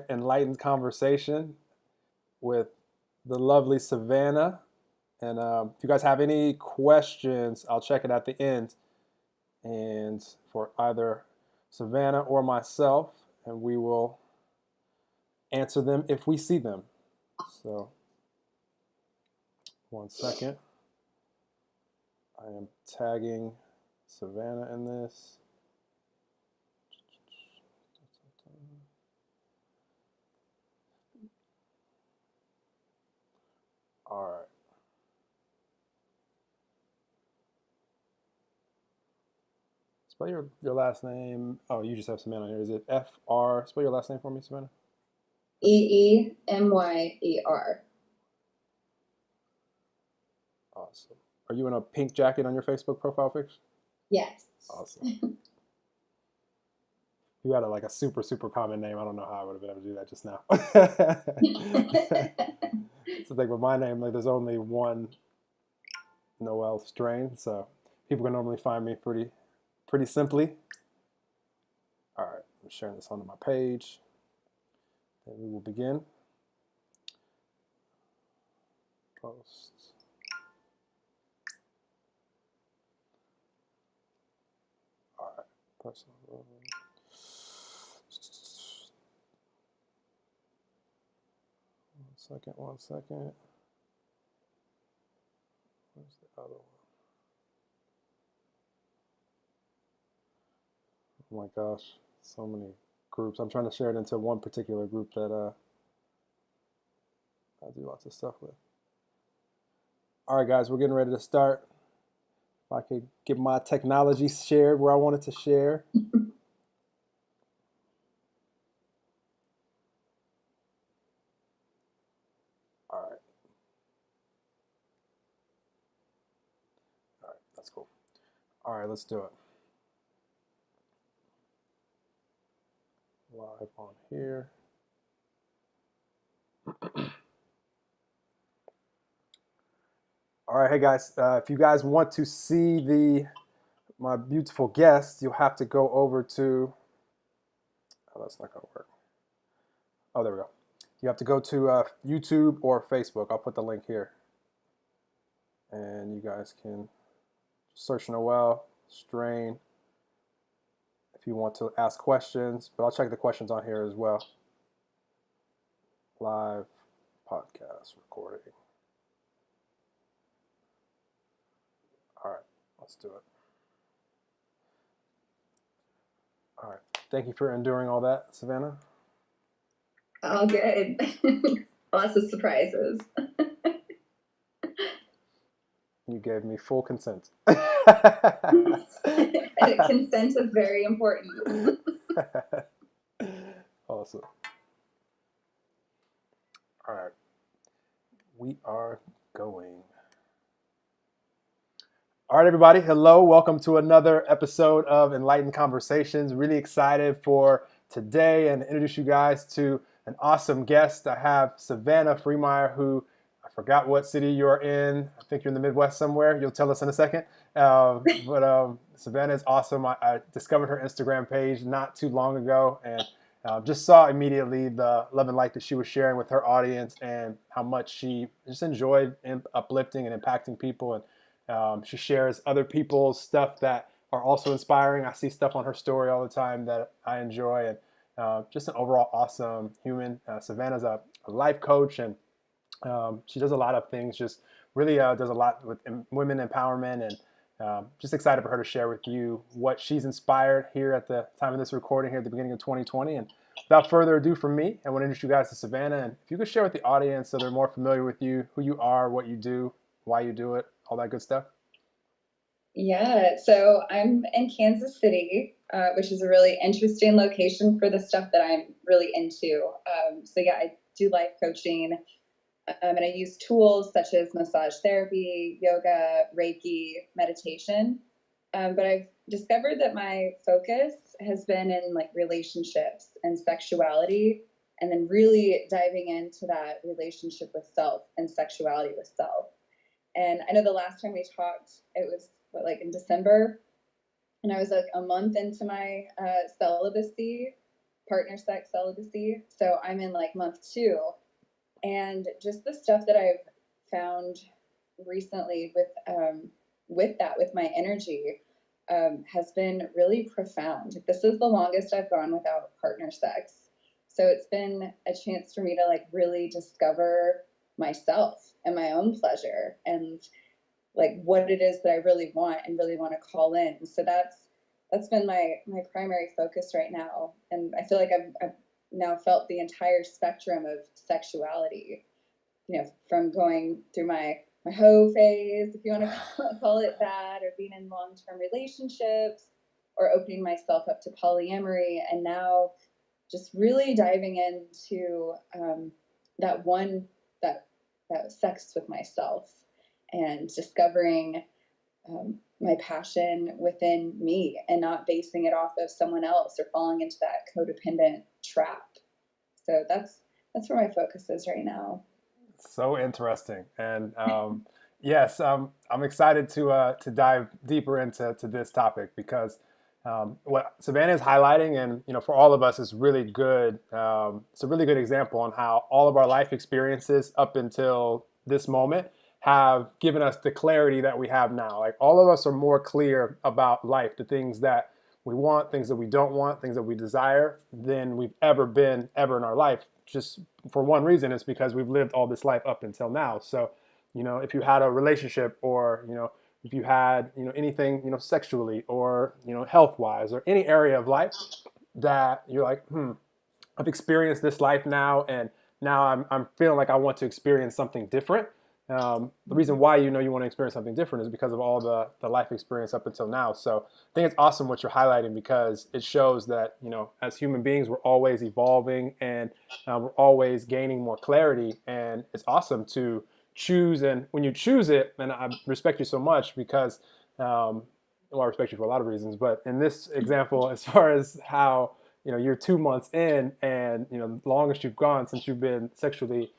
Enlightened conversation with the lovely Savannah. And if you guys have any questions, I'll check it at the end. And for either Savannah or myself, and we will answer them if we see them. So, one second. I am tagging Savannah in this. All right. Spell your last name. Oh, you just have Savannah on here. Is it F-R? Spell your last name for me, Savannah. Eemyer. Awesome. Are you in a pink jacket on your Facebook profile picture? Yes. Awesome. You had a super, super common name. I don't know how I would have been able to do that just now. It's the thing with my name, there's only one Noel strain, so people can normally find me pretty simply. All right, I'm sharing this onto my page. And we will begin. Post. All right, personal. One second. Where's the other one? Oh my gosh, so many groups. I'm trying to share it into one particular group that I do lots of stuff with. All right, guys, we're getting ready to start. If I could get my technology shared where I want it to share. All right. All right, that's cool. All right, let's do it. Live on here. All right, hey guys, if you guys want to see my beautiful guest, you'll have to go over to, oh, that's not gonna work. Oh, there we go. You have to go to YouTube or Facebook. I'll put the link here. And you guys can search Noel, Strain, if you want to ask questions, but I'll check the questions on here as well. Live podcast recording. All right, let's do it. All right, thank you for enduring all that, Savannah. All good. Lots of surprises. You gave me full consent. Consent is very important. Awesome. All right. We are going. All right, everybody. Hello. Welcome to another episode of Enlightened Conversations. Really excited for today and introduce you guys to an awesome guest. I have Savannah Freemeyer, who I forgot what city you're in. I think you're in the Midwest somewhere. You'll tell us in a second. But Savannah is awesome. I discovered her Instagram page not too long ago and just saw immediately the love and light that she was sharing with her audience and how much she just enjoyed uplifting and impacting people. And she shares other people's stuff that are also inspiring. I see stuff on her story all the time that I enjoy, and just an overall awesome human. Savannah's a life coach, and she does a lot of things. Just really does a lot with women empowerment, and just excited for her to share with you what she's inspired here at the time of this recording here at the beginning of 2020. And without further ado from me, I want to introduce you guys to Savannah. And if you could share with the audience so they're more familiar with you, who you are, what you do, why you do it, all that good stuff. Yeah, so I'm in Kansas City, which is a really interesting location for the stuff that I'm really into. So yeah, I do life coaching, and I use tools such as massage therapy, yoga, Reiki, meditation. But I've discovered that my focus has been in like relationships and sexuality, and then really diving into that relationship with self and sexuality with self. And I know the last time we talked, it was like in December, and I was like a month into my celibacy. partner sex celibacy. So I'm in like month 2, and just the stuff that I've found recently with my energy has been really profound. This is the longest I've gone without partner sex, so it's been a chance for me to like really discover myself and my own pleasure and like what it is that I really want and really want to call in. So that's been my primary focus right now, and I feel like I've now felt the entire spectrum of sexuality, from going through my hoe phase, if you want to call it that, or being in long-term relationships, or opening myself up to polyamory, and now just really diving into that one that that sex with myself and discovering my passion within me and not basing it off of someone else or falling into that codependent trap. So that's where my focus is right now. So interesting, and yes, I'm excited to dive deeper into this topic because what Savannah is highlighting, and for all of us, is really good. It's a really good example on how all of our life experiences up until this moment have given us the clarity that we have now. Like all of us are more clear about life, the things that we want, things that we don't want, things that we desire than we've ever been ever in our life. Just for one reason, it's because we've lived all this life up until now. So, if you had a relationship, or if you had anything sexually, or health wise, or any area of life that you're like, I've experienced this life now, and now I'm feeling like I want to experience something different. The reason why you want to experience something different is because of all the life experience up until now. So I think it's awesome what you're highlighting, because it shows that as human beings, we're always evolving, and we're always gaining more clarity, and it's awesome to choose. And when you choose it, and I respect you so much because well, I respect you for a lot of reasons, but in this example, as far as how you're 2 months in, and the longest you've gone since you've been sexually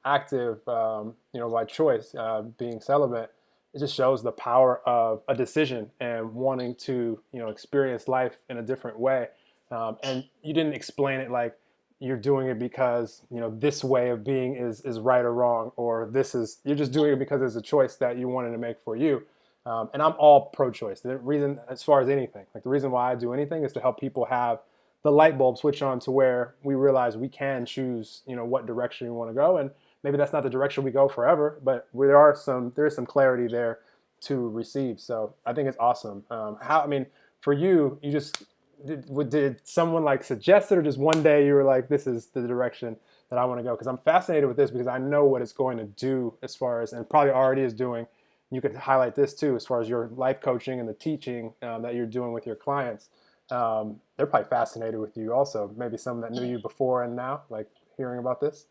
active, by choice, being celibate, it just shows the power of a decision and wanting to, experience life in a different way. And you didn't explain it like you're doing it because this way of being is right or wrong, or you're just doing it because it's a choice that you wanted to make for you. And I'm all pro-choice. The reason, as far as anything, like the reason why I do anything is to help people have the light bulb switch on to where we realize we can choose, what direction we want to go. And maybe that's not the direction we go forever, but there is some clarity there to receive. So I think it's awesome. I mean, for you, you just did someone like suggest it, or just one day you were like, this is the direction that I want to go? Because I'm fascinated with this, because I know what it's going to do, as far as, and probably already is doing. You could highlight this too, as far as your life coaching and the teaching that you're doing with your clients. They're probably fascinated with you also. Maybe some that knew you before and now, like hearing about this.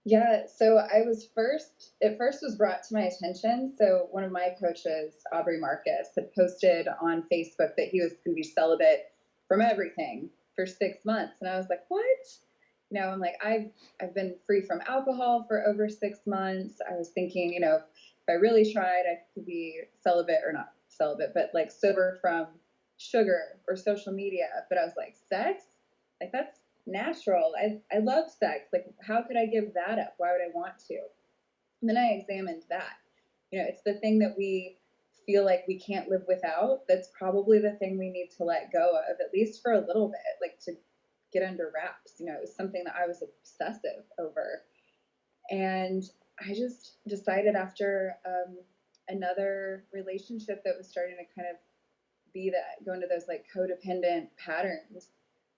Yeah, so it first was brought to my attention. So one of my coaches, Aubrey Marcus, had posted on Facebook that he was going to be celibate from everything for 6 months. And I was like, what? I'm like, I've been free from alcohol for over 6 months. I was thinking, if I really tried, I could be celibate, or not celibate, but like sober from sugar or social media. But I was like, sex? Like that's natural. I love sex. Like, how could I give that up? Why would I want to? And then I examined that. It's the thing that we feel like we can't live without. That's probably the thing we need to let go of, at least for a little bit, like to get under wraps. It was something that I was obsessive over. And I just decided after another relationship that was starting to kind of be that, go into those like codependent patterns,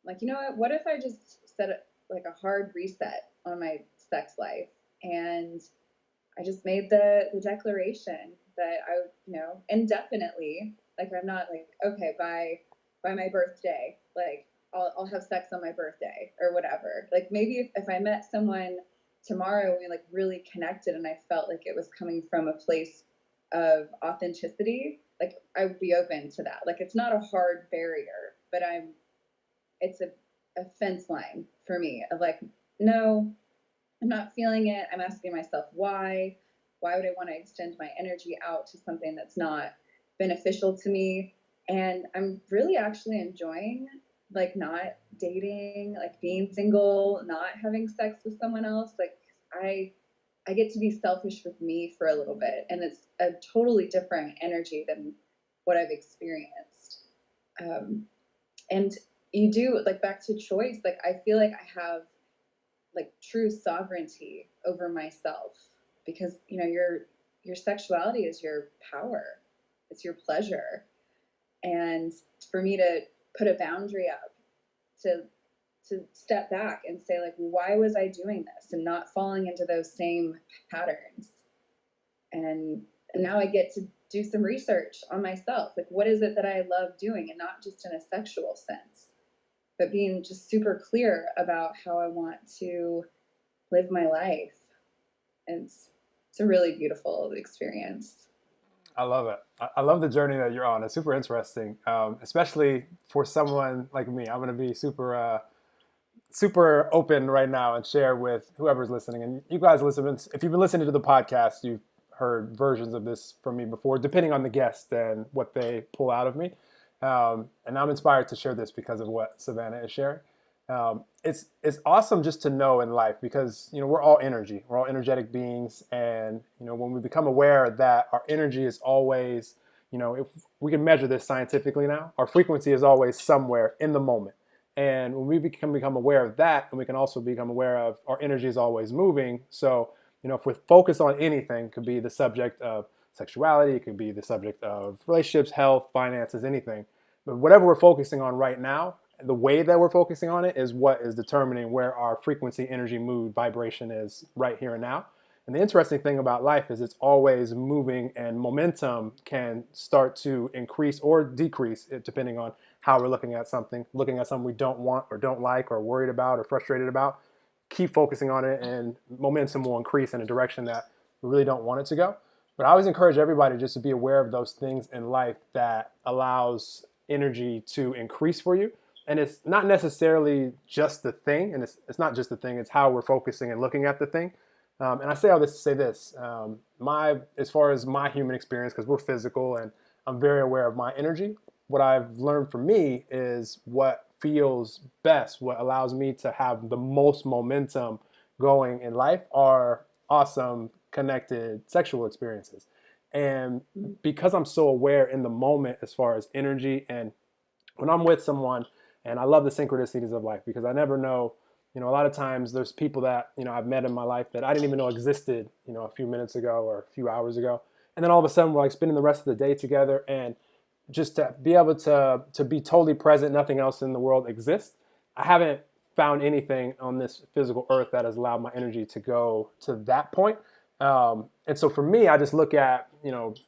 like, what if I just set like a hard reset on my sex life? And I just made the declaration that I, indefinitely, like I'm not like, okay, by my birthday, like I'll have sex on my birthday or whatever. Like maybe if I met someone tomorrow and we like really connected and I felt like it was coming from a place of authenticity, like I would be open to that. Like it's not a hard barrier, but it's a fence line for me of like, no, I'm not feeling it. I'm asking myself why. Why would I want to extend my energy out to something that's not beneficial to me? And I'm really actually enjoying like not dating, like being single, not having sex with someone else. Like I I get to be selfish with me for a little bit, and it's a totally different energy than what I've experienced. Um, and you do like back to choice. Like I feel like I have like true sovereignty over myself because your sexuality is your power, it's your pleasure, and for me to put a boundary up, to step back and say like why was I doing this and not falling into those same patterns, and now I get to do some research on myself, like what is it that I love doing, and not just in a sexual sense, but being just super clear about how I want to live my life. And it's a really beautiful experience. I love it. I love the journey that you're on. It's super interesting, especially for someone like me. I'm going to be super open right now and share with whoever's listening. And you guys listen, if you've been listening to the podcast, you've heard versions of this from me before, depending on the guest and what they pull out of me. And I'm inspired to share this because of what Savannah is sharing. It's awesome just to know in life because we're all energy, we're all energetic beings, and when we become aware that our energy is always, if we can measure this scientifically now, our frequency is always somewhere in the moment. And when we become aware of that, and we can also become aware of our energy is always moving. So, if we focus on anything, it could be the subject of sexuality, it could be the subject of relationships, health, finances, anything. But whatever we're focusing on right now, the way that we're focusing on it is what is determining where our frequency, energy, mood, vibration is right here and now. And the interesting thing about life is it's always moving, and momentum can start to increase or decrease depending on how we're looking at something we don't want or don't like or worried about or frustrated about. Keep focusing on it, and momentum will increase in a direction that we really don't want it to go. But I always encourage everybody just to be aware of those things in life that allows energy to increase for you. And it's not necessarily just the thing, and it's not just the thing, it's how we're focusing and looking at the thing. And I say all this to say this: as far as my human experience, because we're physical, and I'm very aware of my energy. What I've learned for me is what feels best, what allows me to have the most momentum going in life, are awesome, connected sexual experiences. And because I'm so aware in the moment as far as energy, and when I'm with someone, and I love the synchronicities of life because I never know. A lot of times there's people that I've met in my life that I didn't even know existed, a few minutes ago or a few hours ago, and then all of a sudden we're like spending the rest of the day together, and just to be able to be totally present, nothing else in the world exists. I haven't found anything on this physical earth that has allowed my energy to go to that point. And so for me, I just look at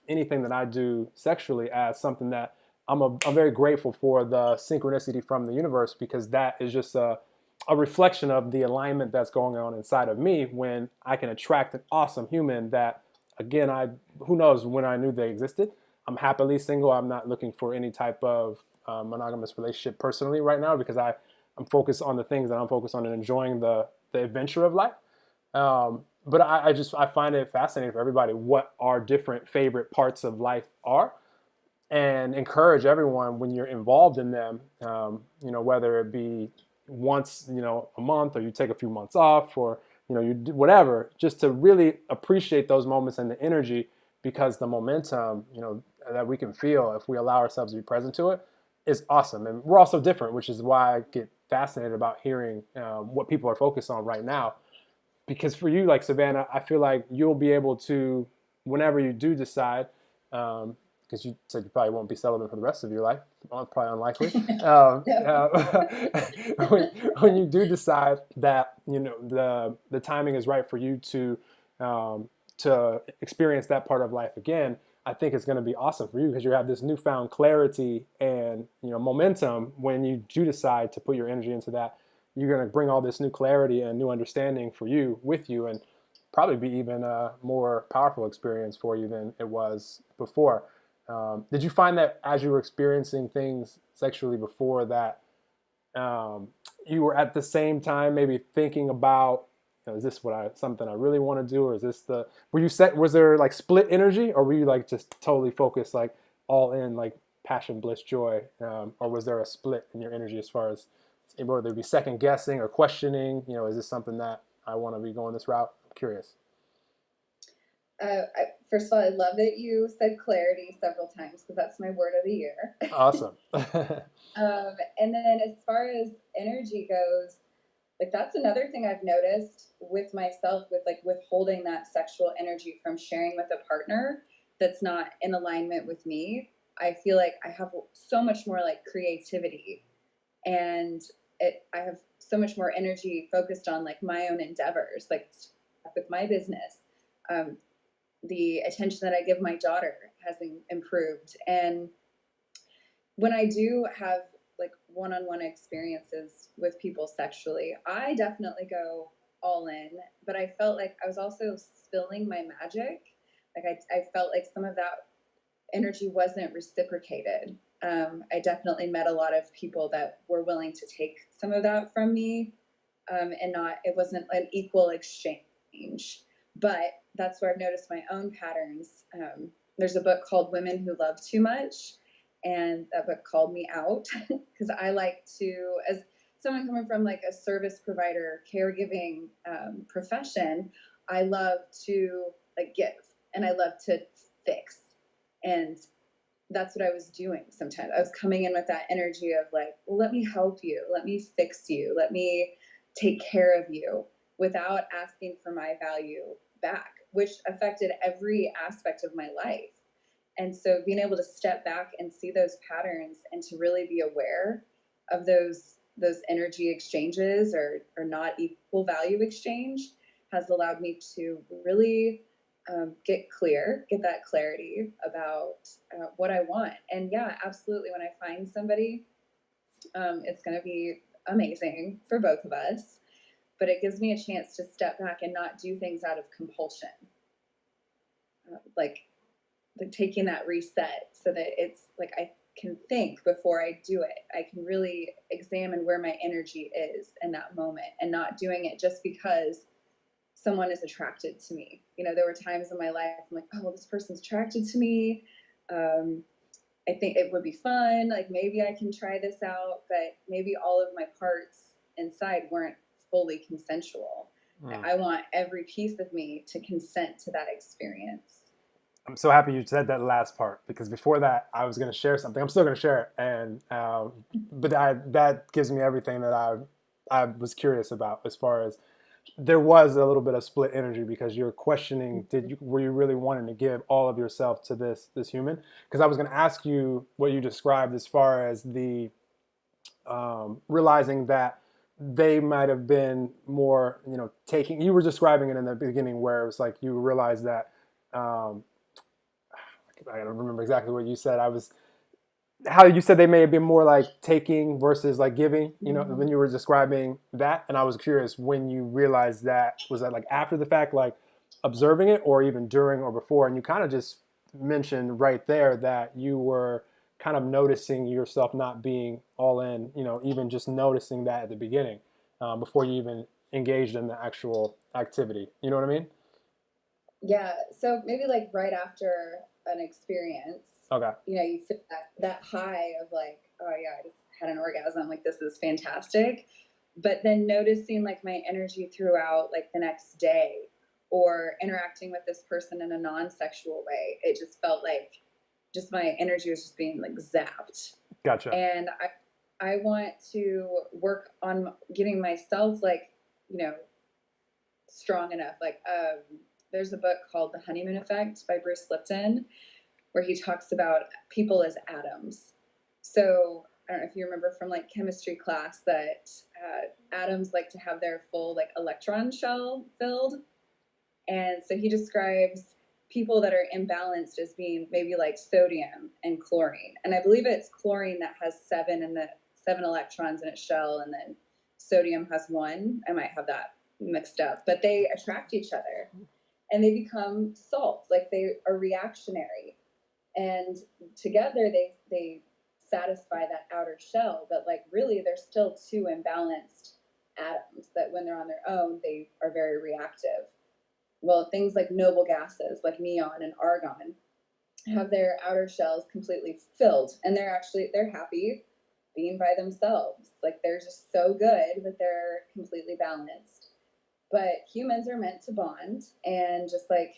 anything that I do sexually as something that I'm very grateful for the synchronicity from the universe, because that is just a reflection of the alignment that's going on inside of me when I can attract an awesome human that, again, who knows when I knew they existed. I'm happily single. I'm not looking for any type of monogamous relationship personally right now, because I'm focused on the things that I'm focused on and enjoying the adventure of life. But I find it fascinating for everybody what our different favorite parts of life are, and encourage everyone when you're involved in them, whether it be once, a month, or you take a few months off, or, you do whatever, just to really appreciate those moments and the energy, because the momentum, that we can feel if we allow ourselves to be present to it is awesome. And we're also different, which is why I get fascinated about hearing what people are focused on right now. Because for you, like Savannah, I feel like you'll be able to, whenever you do decide, because you said you probably won't be celibate for the rest of your life, probably unlikely. when, when you do decide that the timing is right for you to experience that part of life again, I think it's going to be awesome for you, because you have this newfound clarity and momentum. When you do decide to put your energy into that, you're going to bring all this new clarity and new understanding for you with you, and probably be even a more powerful experience for you than it was before. Did you find that as you were experiencing things sexually before that, you were at the same time maybe thinking about, is this something I really want to do, or is this was there like split energy, or were you like just totally focused, like all in, like passion, bliss, joy, or was there a split in your energy as far as whether it be second guessing or questioning? Is this something that I want to be going this route? I'm curious. First of all, I love that you said clarity several times because that's my word of the year. Awesome. And then as far as energy goes, like that's another thing I've noticed with myself with like withholding that sexual energy from sharing with a partner that's not in alignment with me. I feel like I have so much more like creativity and I have so much more energy focused on like my own endeavors, like with my business. Um, the attention that I give my daughter has improved. And when I do have like one-on-one experiences with people sexually, I definitely go all in, but I felt like I was also spilling my magic. Like I felt like some of that energy wasn't reciprocated. I definitely met a lot of people that were willing to take some of that from me, and not, it wasn't an equal exchange. But that's where I've noticed my own patterns. There's a book called Women Who Love Too Much, and that book called me out because I like to, as someone coming from like a service provider, caregiving profession, I love to like give and I love to fix. And that's what I was doing sometimes. I was coming in with that energy of like, well, let me help you, let me fix you, let me take care of you without asking for my value back, which affected every aspect of my life. And so being able to step back and see those patterns and to really be aware of those energy exchanges or not equal value exchange has allowed me to really get that clarity about what I want. And yeah, absolutely. When I find somebody, it's going to be amazing for both of us, but it gives me a chance to step back and not do things out of compulsion. Like taking that reset so that it's like I can think before I do it. I can really examine where my energy is in that moment and not doing it just because someone is attracted to me. There were times in my life I'm like, oh, well, this person's attracted to me. I think it would be fun. Like maybe I can try this out, but maybe all of my parts inside weren't fully consensual. I want every piece of me to consent to that experience. I'm so happy you said that last part because before that, I was going to share something. I'm still going to share it, and but that gives me everything that I was curious about as far as there was a little bit of split energy because you're questioning were you really wanting to give all of yourself to this human? Because I was going to ask you what you described as far as the realizing that they might have been more taking. You were describing it in the beginning where it was like you realized that. I don't remember exactly what you said. I was how you said they may have been more like taking versus like giving, when you were describing that. And I was curious when you realized that, was that like after the fact, like observing it, or even during or before? And you kind of just mentioned right there that you were kind of noticing yourself not being all in, even just noticing that at the beginning, before you even engaged in the actual activity. You know what I mean? Yeah. So maybe like right after an experience, Okay. you feel that high of like, oh yeah, I just had an orgasm. Like this is fantastic. But then noticing like my energy throughout like the next day or interacting with this person in a non-sexual way, it just felt like just my energy was just being like zapped. Gotcha. And I want to work on getting myself like, you know, strong enough. Like there's a book called The Honeymoon Effect by Bruce Lipton where he talks about people as atoms. So I don't know if you remember from like chemistry class that atoms like to have their full like electron shell filled. And so he describes people that are imbalanced as being maybe like sodium and chlorine. And I believe it's chlorine that has seven electrons in its shell, and then sodium has one. I might have that mixed up, but they attract each other and they become salts, like they are reactionary. And together they satisfy that outer shell, but like really they're still two imbalanced atoms that when they're on their own, they are very reactive. Well, things like noble gases like neon and argon, have their outer shells completely filled, and they're happy being by themselves. Like they're just so good that they're completely balanced. But humans are meant to bond, and just like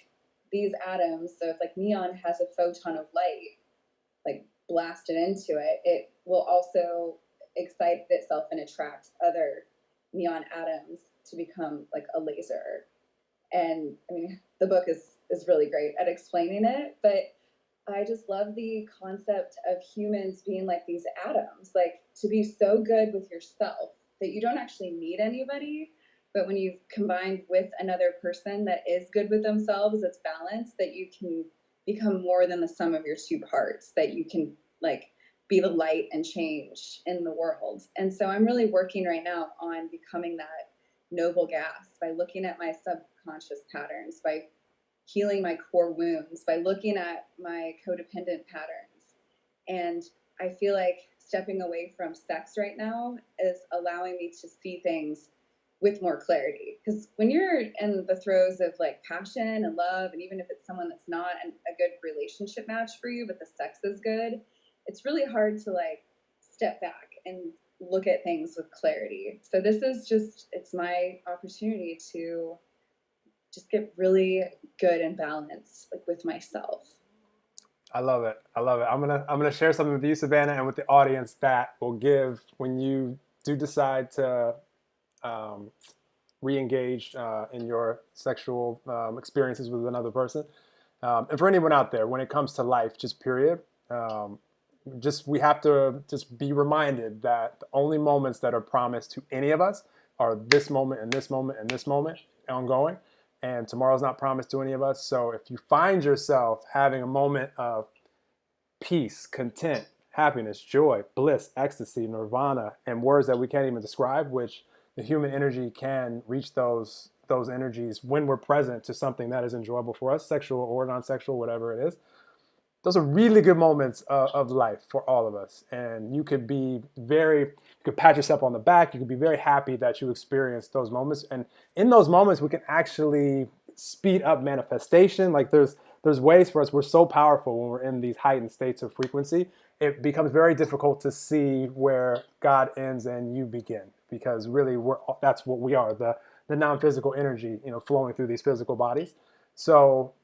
these atoms, so if like neon has a photon of light like blasted into it, it will also excite itself and attract other neon atoms to become like a laser. And I mean, the book is really great at explaining it, but I just love the concept of humans being like these atoms, like to be so good with yourself that you don't actually need anybody. But when you've combined with another person that is good with themselves, that's balanced, that you can become more than the sum of your two parts, that you can like be the light and change in the world. And so I'm really working right now on becoming that noble gas by looking at my subconscious patterns, by healing my core wounds, by looking at my codependent patterns. And I feel like stepping away from sex right now is allowing me to see things with more clarity. Because when you're in the throes of like passion and love, and even if it's someone that's not a good relationship match for you, but the sex is good, it's really hard to like step back and look at things with clarity. So this is just, it's my opportunity to just get really good and balanced like with myself. I love it. I love it. I'm gonna share something with you, Savannah, and with the audience that will give when you do decide to um, re-engage in your sexual experiences with another person. And for anyone out there, when it comes to life, just period, um, just we have to just be reminded that the only moments that are promised to any of us are this moment and this moment and this moment ongoing. And tomorrow's not promised to any of us. So if you find yourself having a moment of peace, content, happiness, joy, bliss, ecstasy, nirvana, and words that we can't even describe, which the human energy can reach those energies when we're present to something that is enjoyable for us, sexual or non-sexual, whatever it is. Those are really good moments of life for all of us. And you could be you could pat yourself on the back. You could be very happy that you experienced those moments. And in those moments, we can actually speed up manifestation. Like there's ways for us. We're so powerful when we're in these heightened states of frequency. It becomes very difficult to see where God ends and you begin, because really that's what we are, the non-physical energy, flowing through these physical bodies. So,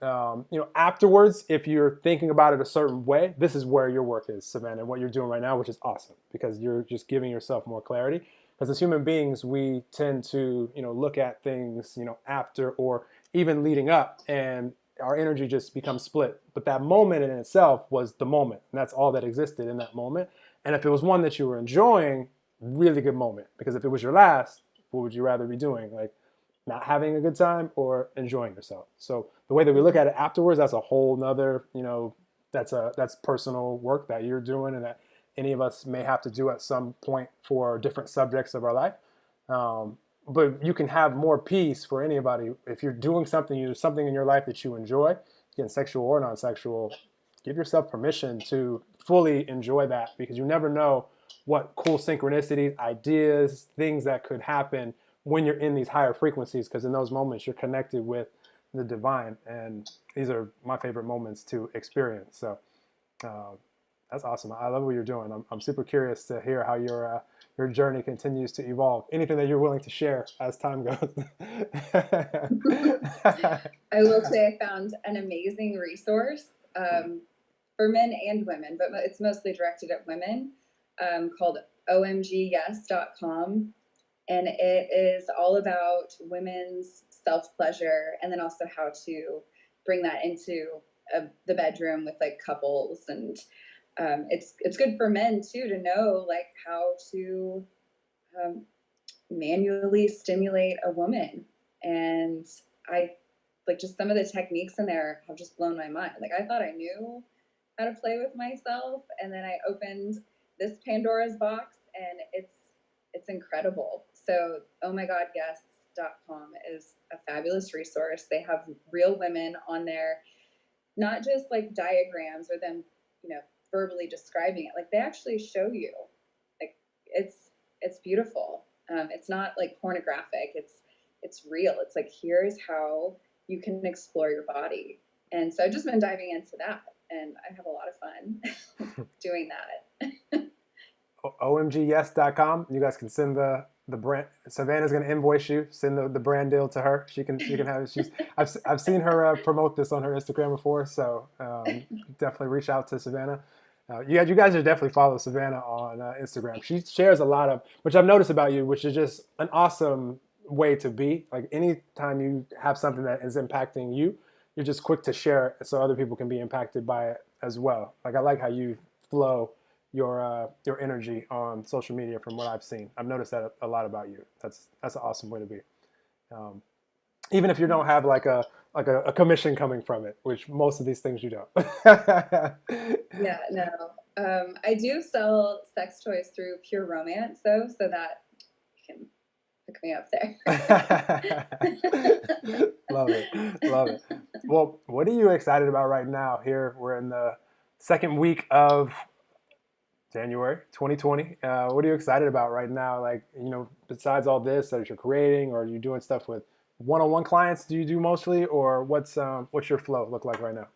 afterwards, if you're thinking about it a certain way, this is where your work is, Savannah, and what you're doing right now, which is awesome, because you're just giving yourself more clarity. Because as human beings, we tend to, look at things, after or even leading up, and our energy just becomes split. But that moment in itself was the moment, and that's all that existed in that moment. And if it was one that you were enjoying, really good moment. Because if it was your last, what would you rather be doing? Like, not having a good time or enjoying yourself. So the way that we look at it afterwards, that's a whole nother, that's personal work that you're doing and that any of us may have to do at some point for different subjects of our life. Um, but you can have more peace for anybody if you're doing something in your life that you enjoy, again, sexual or non-sexual. Give yourself permission to fully enjoy that, because you never know what cool synchronicities, ideas, things that could happen when you're in these higher frequencies, because in those moments you're connected with the divine, and these are my favorite moments to experience. So uh, that's awesome. I love what you're doing. I'm super curious to hear how your journey continues to evolve. Anything that you're willing to share as time goes. I will say I found an amazing resource for men and women, but it's mostly directed at women, called omgyes.com. And it is all about women's self pleasure, and then also how to bring that into the bedroom with like couples. And it's good for men too to know like how to um, manually stimulate a woman. And I like just some of the techniques in there have just blown my mind. Like I thought I knew how to play with myself, and then I opened this Pandora's box, and it's incredible. So ohmygodguests.com is a fabulous resource. They have real women on there, not just like diagrams or them, verbally describing it. Like they actually show you. Like it's beautiful. It's not like pornographic. It's real. It's like here's how you can explore your body. And so I've just been diving into that. and I have a lot of fun doing that. omgyes.com. You guys can send the brand. Savannah's going to invoice you. Send the brand deal to her. She can have it. I've seen her promote this on her Instagram before. So definitely reach out to Savannah. You guys should definitely follow Savannah on Instagram. She shares a lot of, which I've noticed about you, which is just an awesome way to be. Like anytime you have something that is impacting you, you're just quick to share it so other people can be impacted by it as well. Like I like how you flow your energy on social media from what I've seen. I've noticed that a lot about you. That's an awesome way to be. Um, Even if you don't have a commission coming from it, which most of these things you don't. Yeah, no. I do sell sex toys through Pure Romance though, so that you can hook me up there. Love it, love it. Well, what are you excited about right now? Here we're in the second week of January 2020. What are you excited about right now? Like, besides all this that you're creating, or are you doing stuff with one-on-one clients? Do you do mostly, or what's your flow look like right now?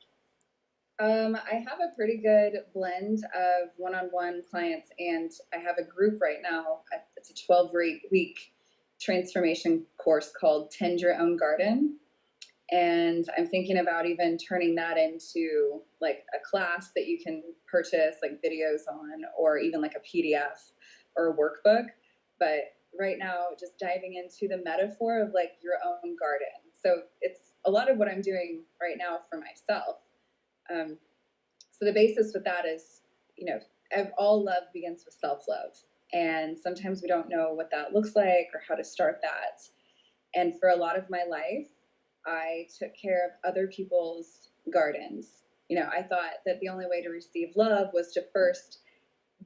I have a pretty good blend of one-on-one clients, and I have a group right now. It's a 12-week transformation course called Tend Your Own Garden. And I'm thinking about even turning that into like a class that you can purchase like videos on, or even like a PDF or a workbook. But right now, just diving into the metaphor of like your own garden. So it's a lot of what I'm doing right now for myself. Um, so the basis with that is, you know, all love begins with self-love. And sometimes we don't know what that looks like or how to start that. And for a lot of my life, I took care of other people's gardens. I thought that the only way to receive love was to first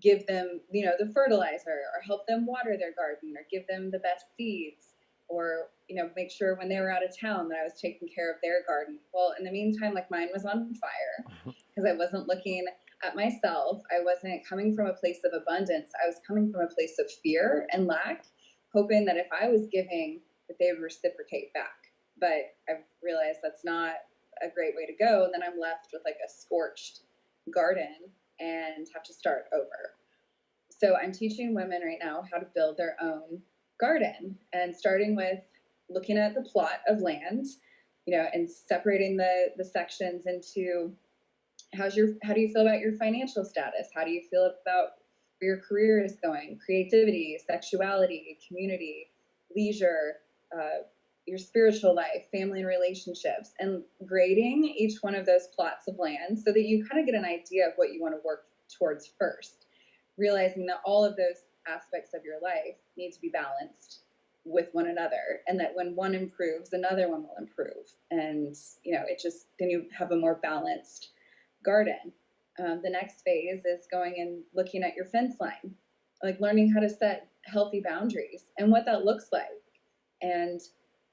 give them, the fertilizer, or help them water their garden, or give them the best seeds, or, make sure when they were out of town that I was taking care of their garden. Well, in the meantime, like mine was on fire because I wasn't looking at myself. I wasn't coming from a place of abundance. I was coming from a place of fear and lack, hoping that if I was giving, that they would reciprocate back. But I've realized that's not a great way to go. And then I'm left with like a scorched garden and have to start over. So I'm teaching women right now how to build their own garden, and starting with looking at the plot of land, and separating the sections into how do you feel about your financial status? How do you feel about where your career is going? Creativity, sexuality, community, leisure, your spiritual life, family and relationships, and grading each one of those plots of land so that you kind of get an idea of what you want to work towards first, realizing that all of those aspects of your life need to be balanced with one another, and that when one improves, another one will improve. And, it just, then you have a more balanced garden. The next phase is going and looking at your fence line, like learning how to set healthy boundaries and what that looks like, and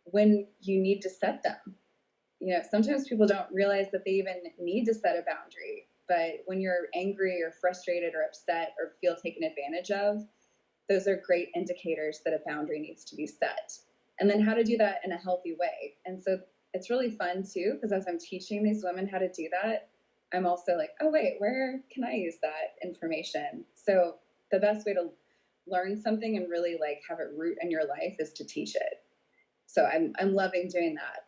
when you need to set them. Sometimes people don't realize that they even need to set a boundary, but when you're angry or frustrated or upset or feel taken advantage of, those are great indicators that a boundary needs to be set. And then how to do that in a healthy way. And so it's really fun too, because as I'm teaching these women how to do that, I'm also like, oh, wait, where can I use that information? So the best way to learn something and really like have it root in your life is to teach it. So I'm loving doing that.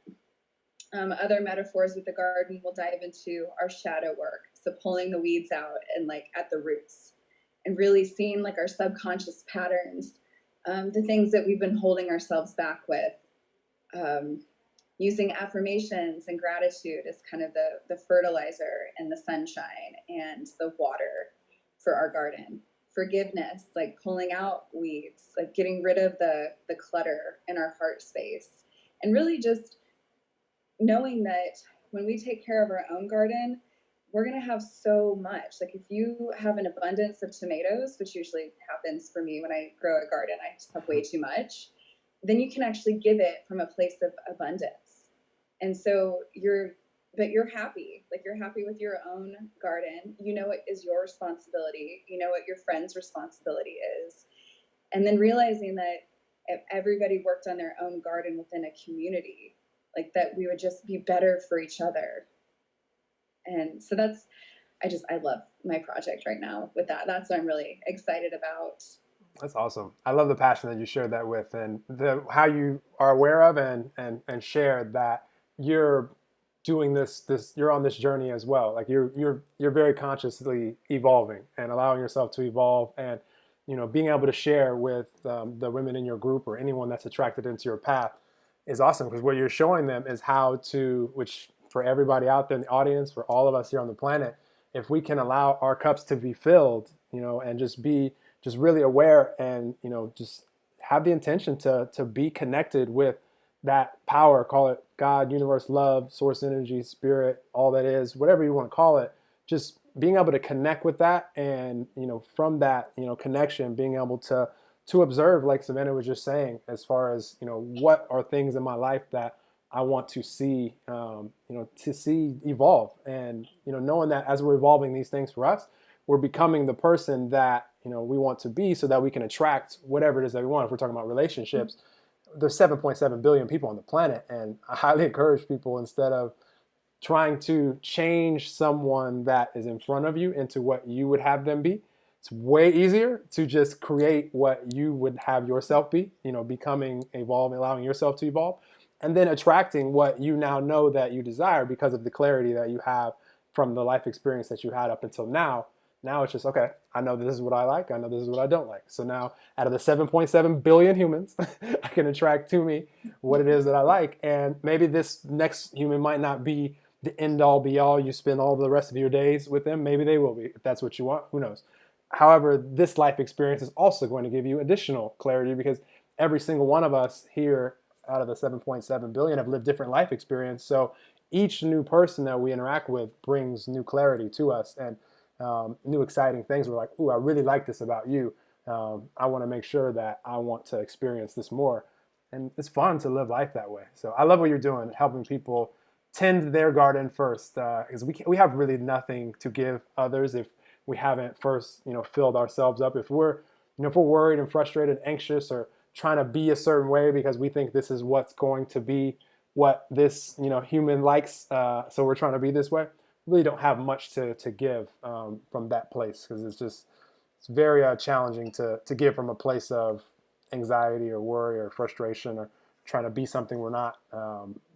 Other metaphors with the garden we'll dive into our shadow work. So pulling the weeds out and like at the roots, and really seeing like our subconscious patterns, the things that we've been holding ourselves back with. Um, Using affirmations and gratitude as kind of the fertilizer and the sunshine and the water for our garden. Forgiveness, like pulling out weeds, like getting rid of the clutter in our heart space. And really just knowing that when we take care of our own garden, we're going to have so much. Like if you have an abundance of tomatoes, which usually happens for me when I grow a garden, I just have way too much, then you can actually give it from a place of abundance. And so you're happy, like you're happy with your own garden. You know, it is your responsibility. You know what your friend's responsibility is. And then realizing that if everybody worked on their own garden within a community, like that we would just be better for each other. And so I love my project right now with that. That's what I'm really excited about. That's awesome. I love the passion that you shared that with, and the how you are aware of and share that you're doing this you're on this journey as well. Like you're very consciously evolving and allowing yourself to evolve, and being able to share with the women in your group or anyone that's attracted into your path is awesome, because what you're showing them is how to, which for everybody out there in the audience, for all of us here on the planet, if we can allow our cups to be filled, and just be just really aware, and just have the intention to be connected with that power, call it God, universe, love, source energy, spirit, all that is, whatever you want to call it, just being able to connect with that, and from that connection, being able to observe, like Savannah was just saying, as far as what are things in my life that I want to see, to see evolve, and knowing that as we're evolving these things for us, we're becoming the person that we want to be, so that we can attract whatever it is that we want. If we're talking about relationships, there's 7.7 billion people on the planet, and I highly encourage people, instead of trying to change someone that is in front of you into what you would have them be, it's way easier to just create what you would have yourself be, becoming, evolving, allowing yourself to evolve, and then attracting what you now know that you desire because of the clarity that you have from the life experience that you had up until now. Now it's just, okay, I know this is what I like, I know this is what I don't like. So now, out of the 7.7 billion humans, I can attract to me what it is that I like. And maybe this next human might not be the end all be all. You spend all the rest of your days with them. Maybe they will be, if that's what you want. Who knows? However, this life experience is also going to give you additional clarity, because every single one of us here out of the 7.7 billion have lived different life experience. So each new person that we interact with brings new clarity to us, and new exciting things. We're like, ooh, I really like this about you. I want to make sure that I want to experience this more. And it's fun to live life that way. So I love what you're doing, helping people tend their garden first, because we have really nothing to give others if we haven't first filled ourselves up. If we're if we're worried and frustrated, anxious, or trying to be a certain way because we think this is what's going to be what this human likes, so we're trying to be this way, really don't have much to give from that place, because it's very challenging to give from a place of anxiety or worry or frustration, or trying to be something we're not.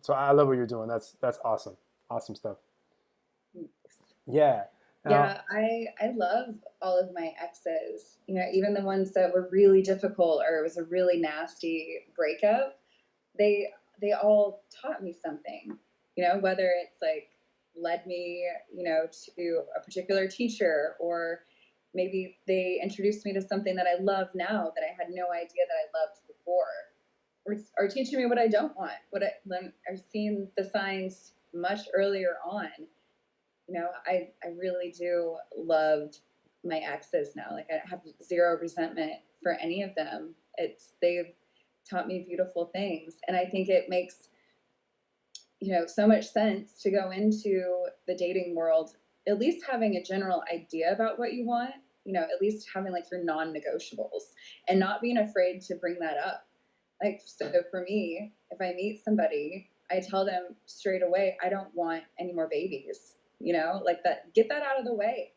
So I love what you're doing. That's awesome. Awesome stuff. Yeah. Uh, Yeah, I love all of my exes. Even the ones that were really difficult or it was a really nasty breakup, they they all taught me something. Whether it's like led me, to a particular teacher, or maybe they introduced me to something that I love now that I had no idea that I loved before, or teaching me what I don't want. I've seen the signs much earlier on. I really do love my exes now. Like, I have zero resentment for any of them. They've taught me beautiful things. And I think it makes, so much sense to go into the dating world, at least having a general idea about what you want, at least having like your non-negotiables, and not being afraid to bring that up. Like, so for me, if I meet somebody, I tell them straight away, I don't want any more babies, like that, get that out of the way.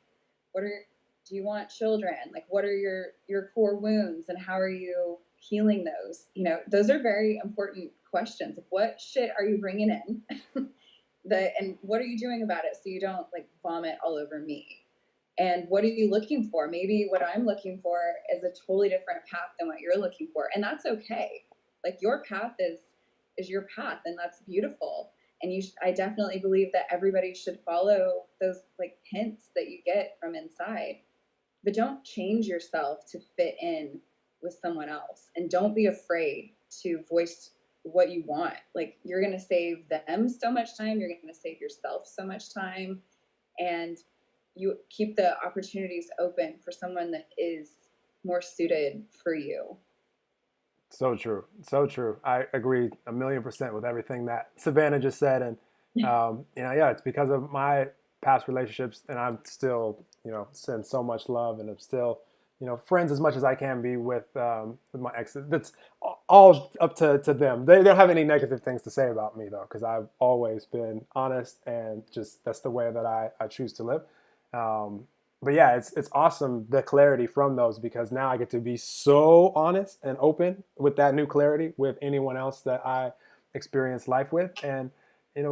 What are, do you want children? Like, what are your core wounds, and how are you healing those? Those are very important questions. What shit are you bringing in? And what are you doing about it so you don't like vomit all over me? And what are you looking for? Maybe what I'm looking for is a totally different path than what you're looking for, and that's okay. Like, your path is your path, and that's beautiful. And I definitely believe that everybody should follow those like hints that you get from inside, but don't change yourself to fit in with someone else, and don't be afraid to voice what you want. Like, you're going to save them so much time, you're going to save yourself so much time, and you keep the opportunities open for someone that is more suited for you. So true. So true. I agree 1,000,000% with everything that Savannah just said. And, yeah, it's because of my past relationships, and I'm still, send so much love, and I'm still, friends as much as I can be with my exes. That's all up to them. They don't have any negative things to say about me though, because I've always been honest and just that's the way that I choose to live. Um, but yeah, it's awesome the clarity from those because now I get to be so honest and open with that new clarity with anyone else that I experience life with. And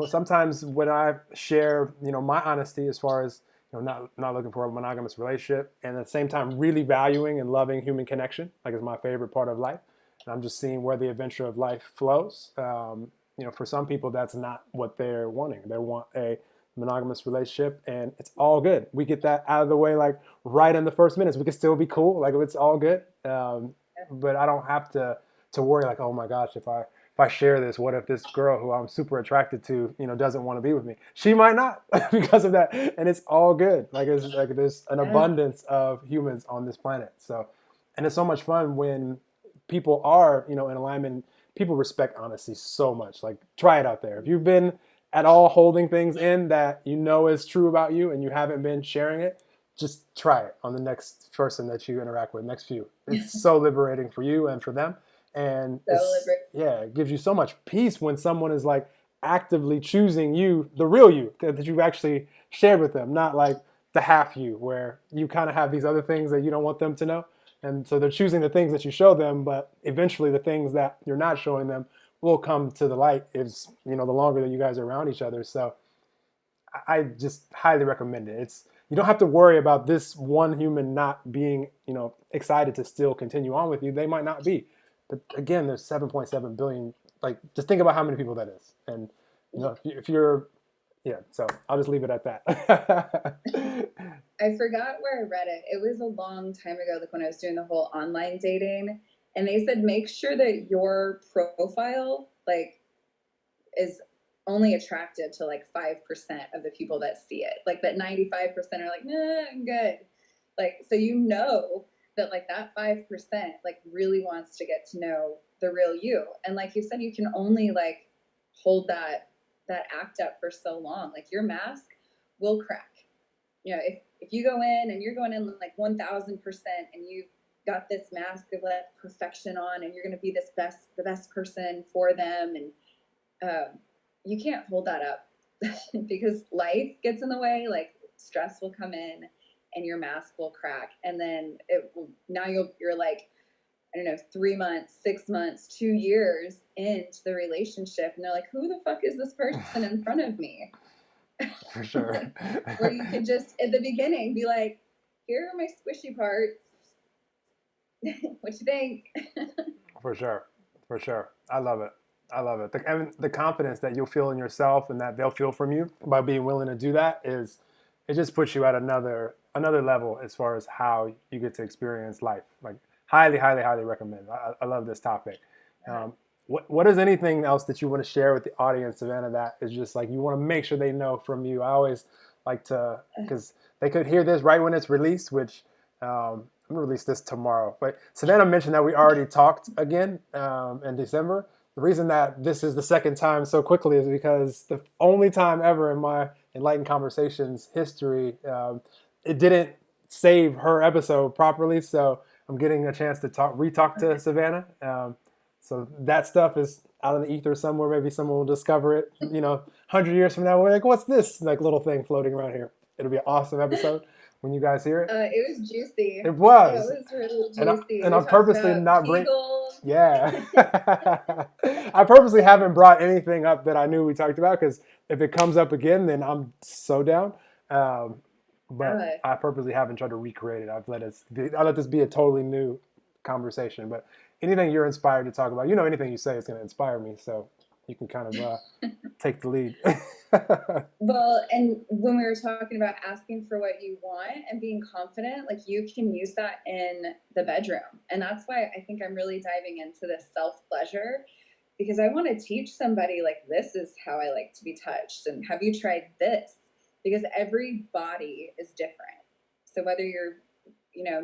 sometimes when I share my honesty as far as not looking for a monogamous relationship, and at the same time really valuing and loving human connection, like it's my favorite part of life. And I'm just seeing where the adventure of life flows. For some people, that's not what they're wanting. They want a monogamous relationship, and it's all good. We get that out of the way, like right in the first minutes. We can still be cool, like it's all good. But I don't have to worry, like, oh my gosh, if I share this, what if this girl who I'm super attracted to, doesn't want to be with me? She might not because of that, and it's all good. Like it's like there's an Yeah. abundance of humans on this planet. So, and it's so much fun when people are, in alignment. People respect honesty so much. Like try it out there. If you've been at all holding things in that is true about you and you haven't been sharing it, just try it on the next person that you interact with, next few. It's so liberating for you and for them. And So liberating. it gives you so much peace when someone is like actively choosing you, the real you that you've actually shared with them, not like the half you where you kind of have these other things that you don't want them to know. And so they're choosing the things that you show them, but eventually the things that you're not showing them will come to the light is the longer that you guys are around each other. So I just highly recommend it. It's you don't have to worry about this one human not being excited to still continue on with you. They might not be, but again, there's 7.7 billion. Like just think about how many people that is, and if you're yeah. So I'll just leave it at that. I forgot where I read it. It was a long time ago, like when I was doing the whole online dating, and they said make sure that your profile like is only attracted to like 5% of the people that see it. Like that 95% are like, nah, I'm good. Like so that like that 5% like really wants to get to know the real you. And like you said, you can only like hold that act up for so long. Like your mask will crack. If you go in and you're going in like 1000% and you've got this mask of like perfection on and you're going to be the best person for them, and you can't hold that up because life gets in the way. Like stress will come in and your mask will crack, and then you're like, I don't know, 3 months, 6 months, 2 years into the relationship, and they're like, who the fuck is this person in front of me? For sure. Where you could just at the beginning be like, here are my squishy parts. What you think? For sure. For sure. I love it. I love it. And the confidence that you'll feel in yourself and that they'll feel from you by being willing to do that is, it just puts you at another level as far as how you get to experience life. Like highly, highly, highly recommend. I love this topic. Um, what is anything else that you want to share with the audience, Savannah, that is just like you want to make sure they know from you? I always like to, because they could hear this right when it's released, which I'm gonna release this tomorrow. But Savannah mentioned that we already talked again in December. The reason that this is the second time so quickly is because the only time ever in my Enlightened Conversations history, it didn't save her episode properly. So I'm getting a chance to re-talk to Savannah. So that stuff is out in the ether somewhere. Maybe someone will discover it. 100 years from now, we're like, "What's this like little thing floating around here?" It'll be an awesome episode when you guys hear it. It was juicy. It It was, was really and juicy. and We I talked purposely about not bring. Kegels. Yeah, I purposely haven't brought anything up that I knew we talked about because if it comes up again, then I'm so down. Um, but I purposely haven't tried to recreate it. I let this be a totally new conversation. But anything you're inspired to talk about, anything you say is going to inspire me. So you can kind of take the lead. Well, and when we were talking about asking for what you want and being confident, like you can use that in the bedroom. And that's why I think I'm really diving into this self pleasure, because I want to teach somebody like this is how I like to be touched. And have you tried this? Because every body is different. So whether you're,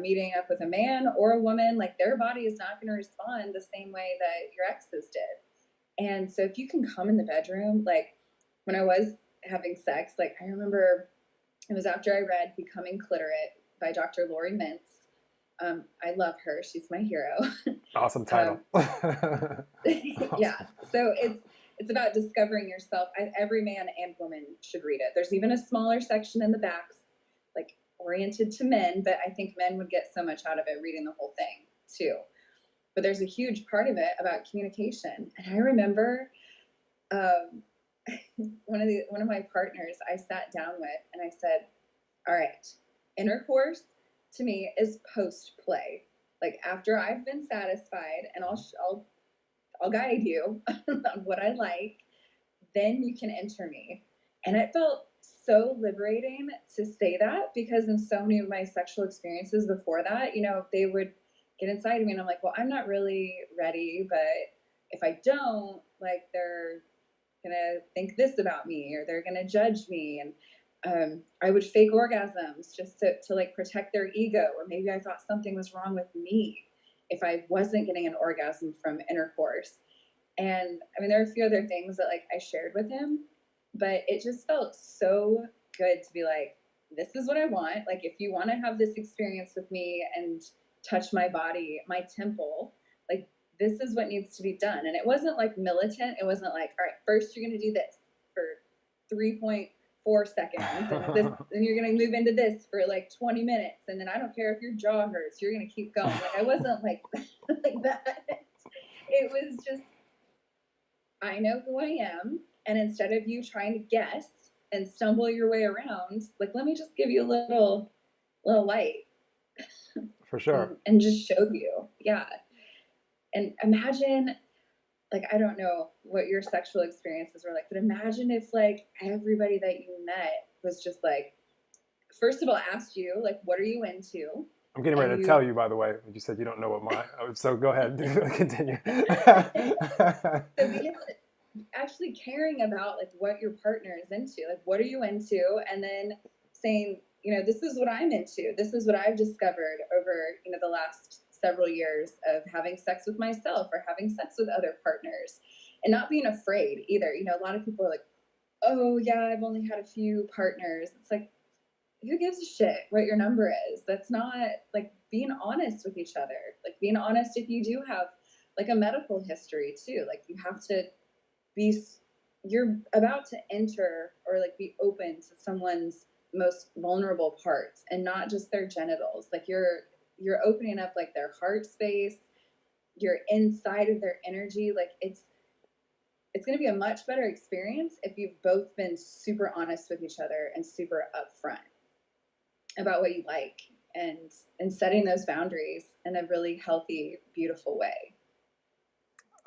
meeting up with a man or a woman, like their body is not going to respond the same way that your ex's did. And so if you can come in the bedroom, like when I was having sex, like I remember it was after I read Becoming Cliterate by Dr. Lori Mintz. I love her. She's my hero. Awesome title. um, yeah. So it's about discovering yourself. Every man and woman should read it. There's even a smaller section in the back, like oriented to men, but I think men would get so much out of it reading the whole thing too. But there's a huge part of it about communication. And I remember um, one of my partners I sat down with and I said, all right, intercourse to me is post play. Like after I've been satisfied, and I'll guide you on what I like, then you can enter me. And it felt so liberating to say that because in so many of my sexual experiences before that, they would get inside of me and I'm like, well, I'm not really ready, but if I don't, like they're gonna think this about me or they're gonna judge me. And I would fake orgasms just to like protect their ego, or maybe I thought something was wrong with me if I wasn't getting an orgasm from intercourse. And I mean, there are a few other things that like I shared with him, but it just felt so good to be like, this is what I want. Like, if you want to have this experience with me and touch my body, my temple, like, this is what needs to be done. And it wasn't like militant. It wasn't like, all right, first you're going to do this for 3.4 seconds, and this, then you're going to move into this for like 20 minutes. And then I don't care if your jaw hurts, you're going to keep going. Like, I wasn't like, like that. It was just, I know who I am, and instead of you trying to guess and stumble your way around, like let me just give you a little light For sure. and just show you. Yeah. And imagine, like, I don't know what your sexual experiences were like, but imagine if like everybody that you met was just like, first of all, asked you, like, what are you into? I'm getting ready And to tell you you, by the way. You said you don't know what my. So go ahead, continue. so actually caring about like what your partner is into, like what are you into, and then saying, this is what I'm into, this is what I've discovered over the last several years of having sex with myself or having sex with other partners, and not being afraid either. A lot of people are like, oh yeah, I've only had a few partners. It's like, who gives a shit what your number is? That's not like being honest with each other, like being honest if you do have like a medical history too, like you have to be, you're about to enter or like be open to someone's most vulnerable parts and not just their genitals. Like you're opening up like their heart space, you're inside of their energy. Like it's going to be a much better experience if you've both been super honest with each other and super upfront about what you like, and setting those boundaries in a really healthy, beautiful way.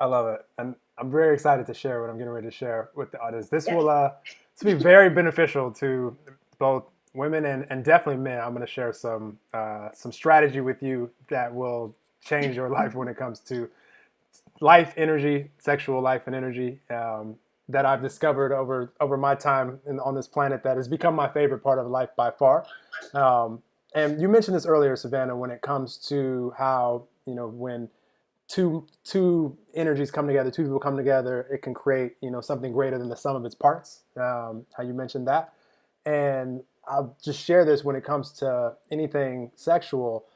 I love it, and I'm very excited to share what I'm getting ready to share with the audience. This Yes. will be very beneficial to both women and definitely men. I'm going to share some strategy with you that will change your life when it comes to life, energy, sexual life, and energy. That I've discovered over my time on this planet that has become my favorite part of life by far. Um, and you mentioned this earlier, Savannah, when it comes to how when two energies come together, two people come together, it can create something greater than the sum of its parts. How you mentioned that, and I'll just share this when it comes to anything sexual.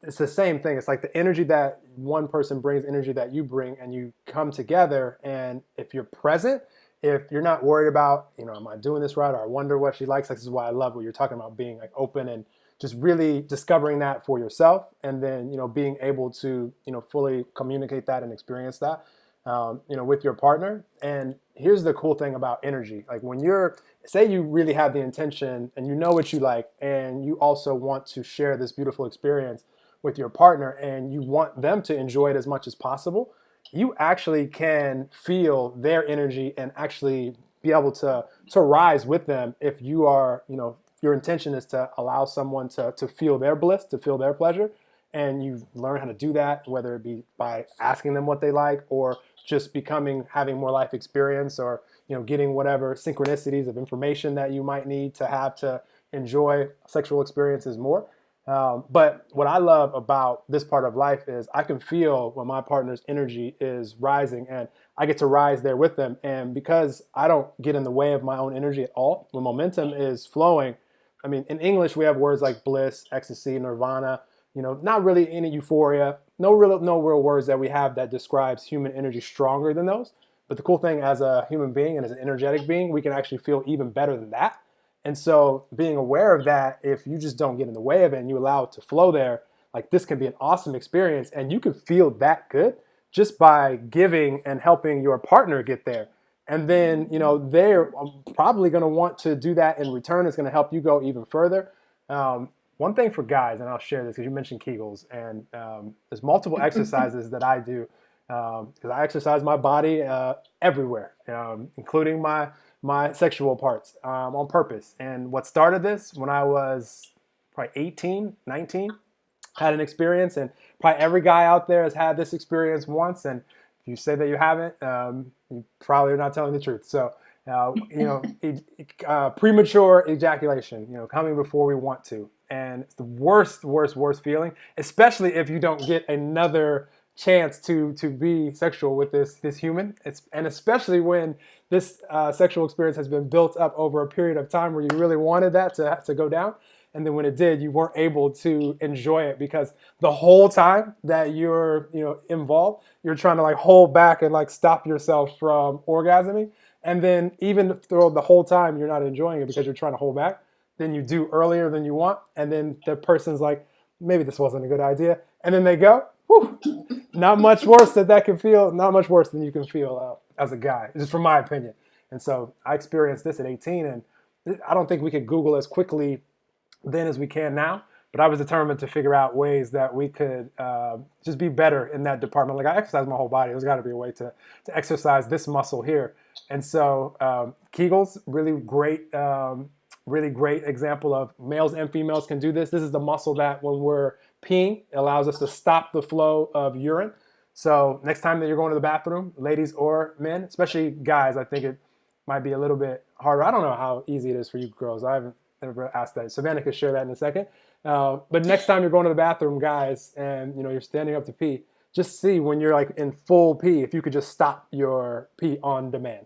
It's the same thing. It's like the energy that one person brings, energy that you bring, and you come together. And if you're present, if you're not worried about, am I doing this right, or I wonder what she likes. Like, this is why I love what you're talking about, being like open and just really discovering that for yourself, and then being able to fully communicate that and experience that with your partner. And here's the cool thing about energy: like when you're, say you really have the intention and you know what you like, and you also want to share this beautiful experience with your partner, and you want them to enjoy it as much as possible, you actually can feel their energy and actually be able to rise with them if you are your intention is to allow someone to feel their bliss, to feel their pleasure, and you learn how to do that, whether it be by asking them what they like, or just having more life experience, or getting whatever synchronicities of information that you might need to have to enjoy sexual experiences more. But what I love about this part of life is I can feel when my partner's energy is rising, and I get to rise there with them. And because I don't get in the way of my own energy at all, when momentum is flowing, I mean, in English, we have words like bliss, ecstasy, nirvana. not really any euphoria, no real words that we have that describes human energy stronger than those. But the cool thing, as a human being and as an energetic being, we can actually feel even better than that. And so being aware of that, if you just don't get in the way of it and you allow it to flow there, like this can be an awesome experience, and you can feel that good just by giving and helping your partner get there. And then, they're probably going to want to do that in return. It's going to help you go even further. One thing for guys, and I'll share this because you mentioned Kegels, and there's multiple exercises that I do because I exercise my body everywhere, including my sexual parts on purpose. And what started this when I was probably 18, 19, had an experience, and probably every guy out there has had this experience once. And if you say that you haven't, you probably are not telling the truth. So, premature ejaculation, coming before we want to. And it's the worst, worst, worst feeling, especially if you don't get another chance to be sexual with this human. And especially when this sexual experience has been built up over a period of time where you really wanted that to go down. And then when it did, you weren't able to enjoy it because the whole time that you're involved, you're trying to like hold back and like stop yourself from orgasming. And then even through the whole time you're not enjoying it because you're trying to hold back, then you do earlier than you want. And then the person's like, maybe this wasn't a good idea. And then they go, whew, not much worse that can feel, not much worse than you can feel as a guy, just from my opinion. And so I experienced this at 18, and I don't think we could Google as quickly then as we can now, but I was determined to figure out ways that we could just be better in that department. Like I exercise my whole body. There's got to be a way to exercise this muscle here. And so Kegels, really great example of males and females can do this. This is the muscle that when we're peeing, it allows us to stop the flow of urine. So next time that you're going to the bathroom, ladies or men, especially guys, I think it might be a little bit harder. I don't know how easy it is for you girls. I haven't ever asked that. Savannah could share that in a second. But next time you're going to the bathroom, guys, and you're standing up to pee, just see when you're like in full pee, if you could just stop your pee on demand.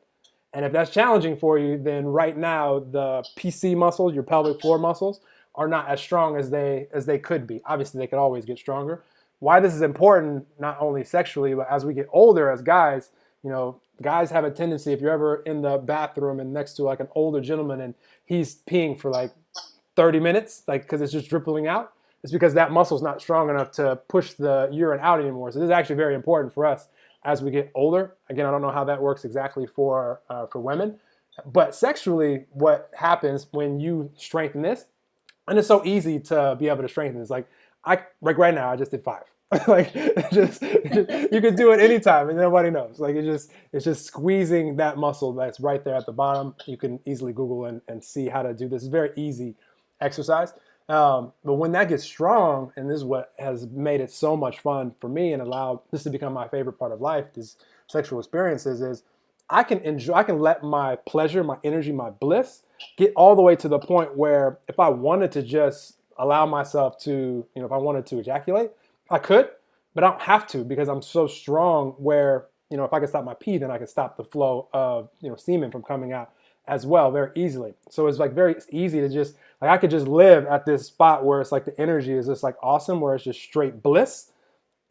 And if that's challenging for you, then right now the PC muscles, your pelvic floor muscles, are not as strong as they could be. Obviously, they could always get stronger. Why this is important, not only sexually, but as we get older as guys, guys have a tendency, if you're ever in the bathroom and next to like an older gentleman and he's peeing for like 30 minutes, like because it's just dribbling out, it's because that muscle's not strong enough to push the urine out anymore. So this is actually very important for us as we get older. Again, I don't know how that works exactly for women, but sexually, what happens when you strengthen this, and it's so easy to be able to strengthen this. Like right now, I just did 5. Like just you could do it anytime and nobody knows. Like it's just squeezing that muscle that's right there at the bottom. You can easily Google and see how to do this. It's a very easy exercise. But when that gets strong, and this is what has made it so much fun for me and allowed this to become my favorite part of life, these sexual experiences, is I can let my pleasure, my energy, my bliss get all the way to the point where if I wanted to just allow myself to, if I wanted to ejaculate, I could, but I don't have to because I'm so strong where, if I can stop my pee, then I can stop the flow of, semen from coming out as well very easily. So it's like very easy to just, like I could just live at this spot where it's like the energy is just like awesome, where it's just straight bliss.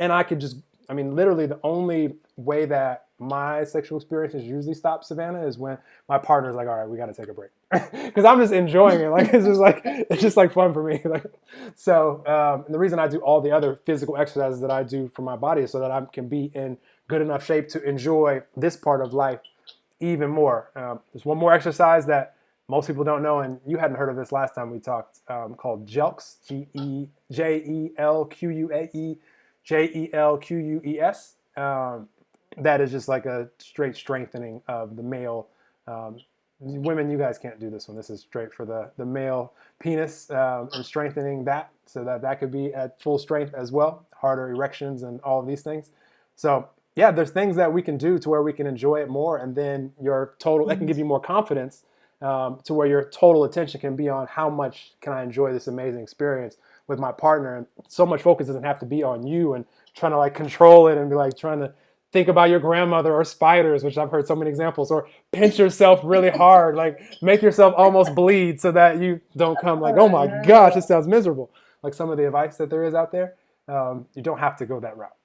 And I could just, literally the only way that my sexual experiences usually stop, Savannah, is when my partner's like, all right, we got to take a break. Because I'm just enjoying it. Like, it's just like fun for me. Like, so and the reason I do all the other physical exercises that I do for my body is so that I can be in good enough shape to enjoy this part of life even more. There's one more exercise that most people don't know, and you hadn't heard of this last time we talked, called JELQUES, JELQUES. That is just like a straight strengthening of the male. Women, you guys can't do this one. This is straight for the male penis and strengthening that so that could be at full strength as well. Harder erections and all of these things. So yeah, there's things that we can do to where we can enjoy it more, and then that can give you more confidence to where your total attention can be on how much can I enjoy this amazing experience with my partner. And so much focus doesn't have to be on you and trying to like control it and be like trying to think about your grandmother or spiders, which I've heard so many examples, or pinch yourself really hard, like make yourself almost bleed so that you don't come like, oh my gosh, this sounds miserable. like some of the advice that there is out there, you don't have to go that route.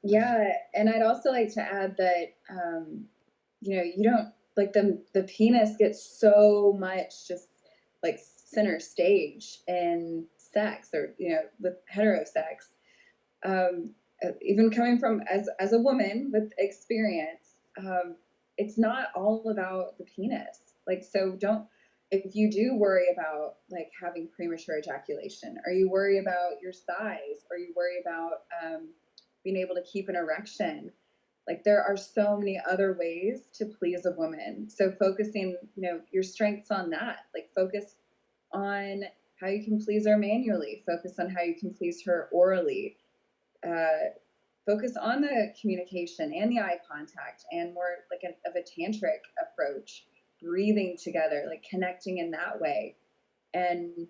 Yeah, and I'd also like to add that you don't like the penis gets so much just like center stage in sex or with heterosex. Even coming from as a woman with experience, it's not all about the penis. Like, so don't, if you do worry about like having premature ejaculation, or you worry about your size, or you worry about being able to keep an erection, like there are so many other ways to please a woman. So focusing, your strengths on that, like focus on how you can please her manually, focus on how you can please her orally, uh, focus on the communication and the eye contact, and more like of a tantric approach, breathing together, like connecting in that way, and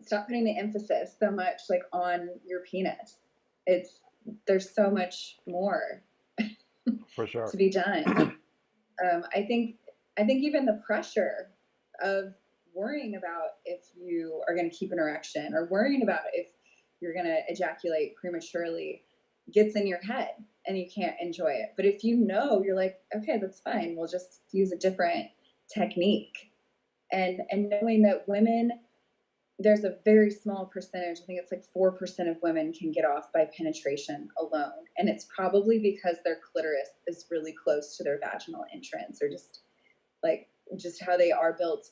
stop putting the emphasis so much like on your penis. It's There's so much more For sure. to be done. I think even the pressure of worrying about if you are going to keep an erection, or worrying about if you're going to ejaculate prematurely, gets in your head and you can't enjoy it. But if you're like, okay, that's fine, we'll just use a different technique. And knowing that women, there's a very small percentage, I think it's like 4% of women can get off by penetration alone. And it's probably because their clitoris is really close to their vaginal entrance, or just how they are built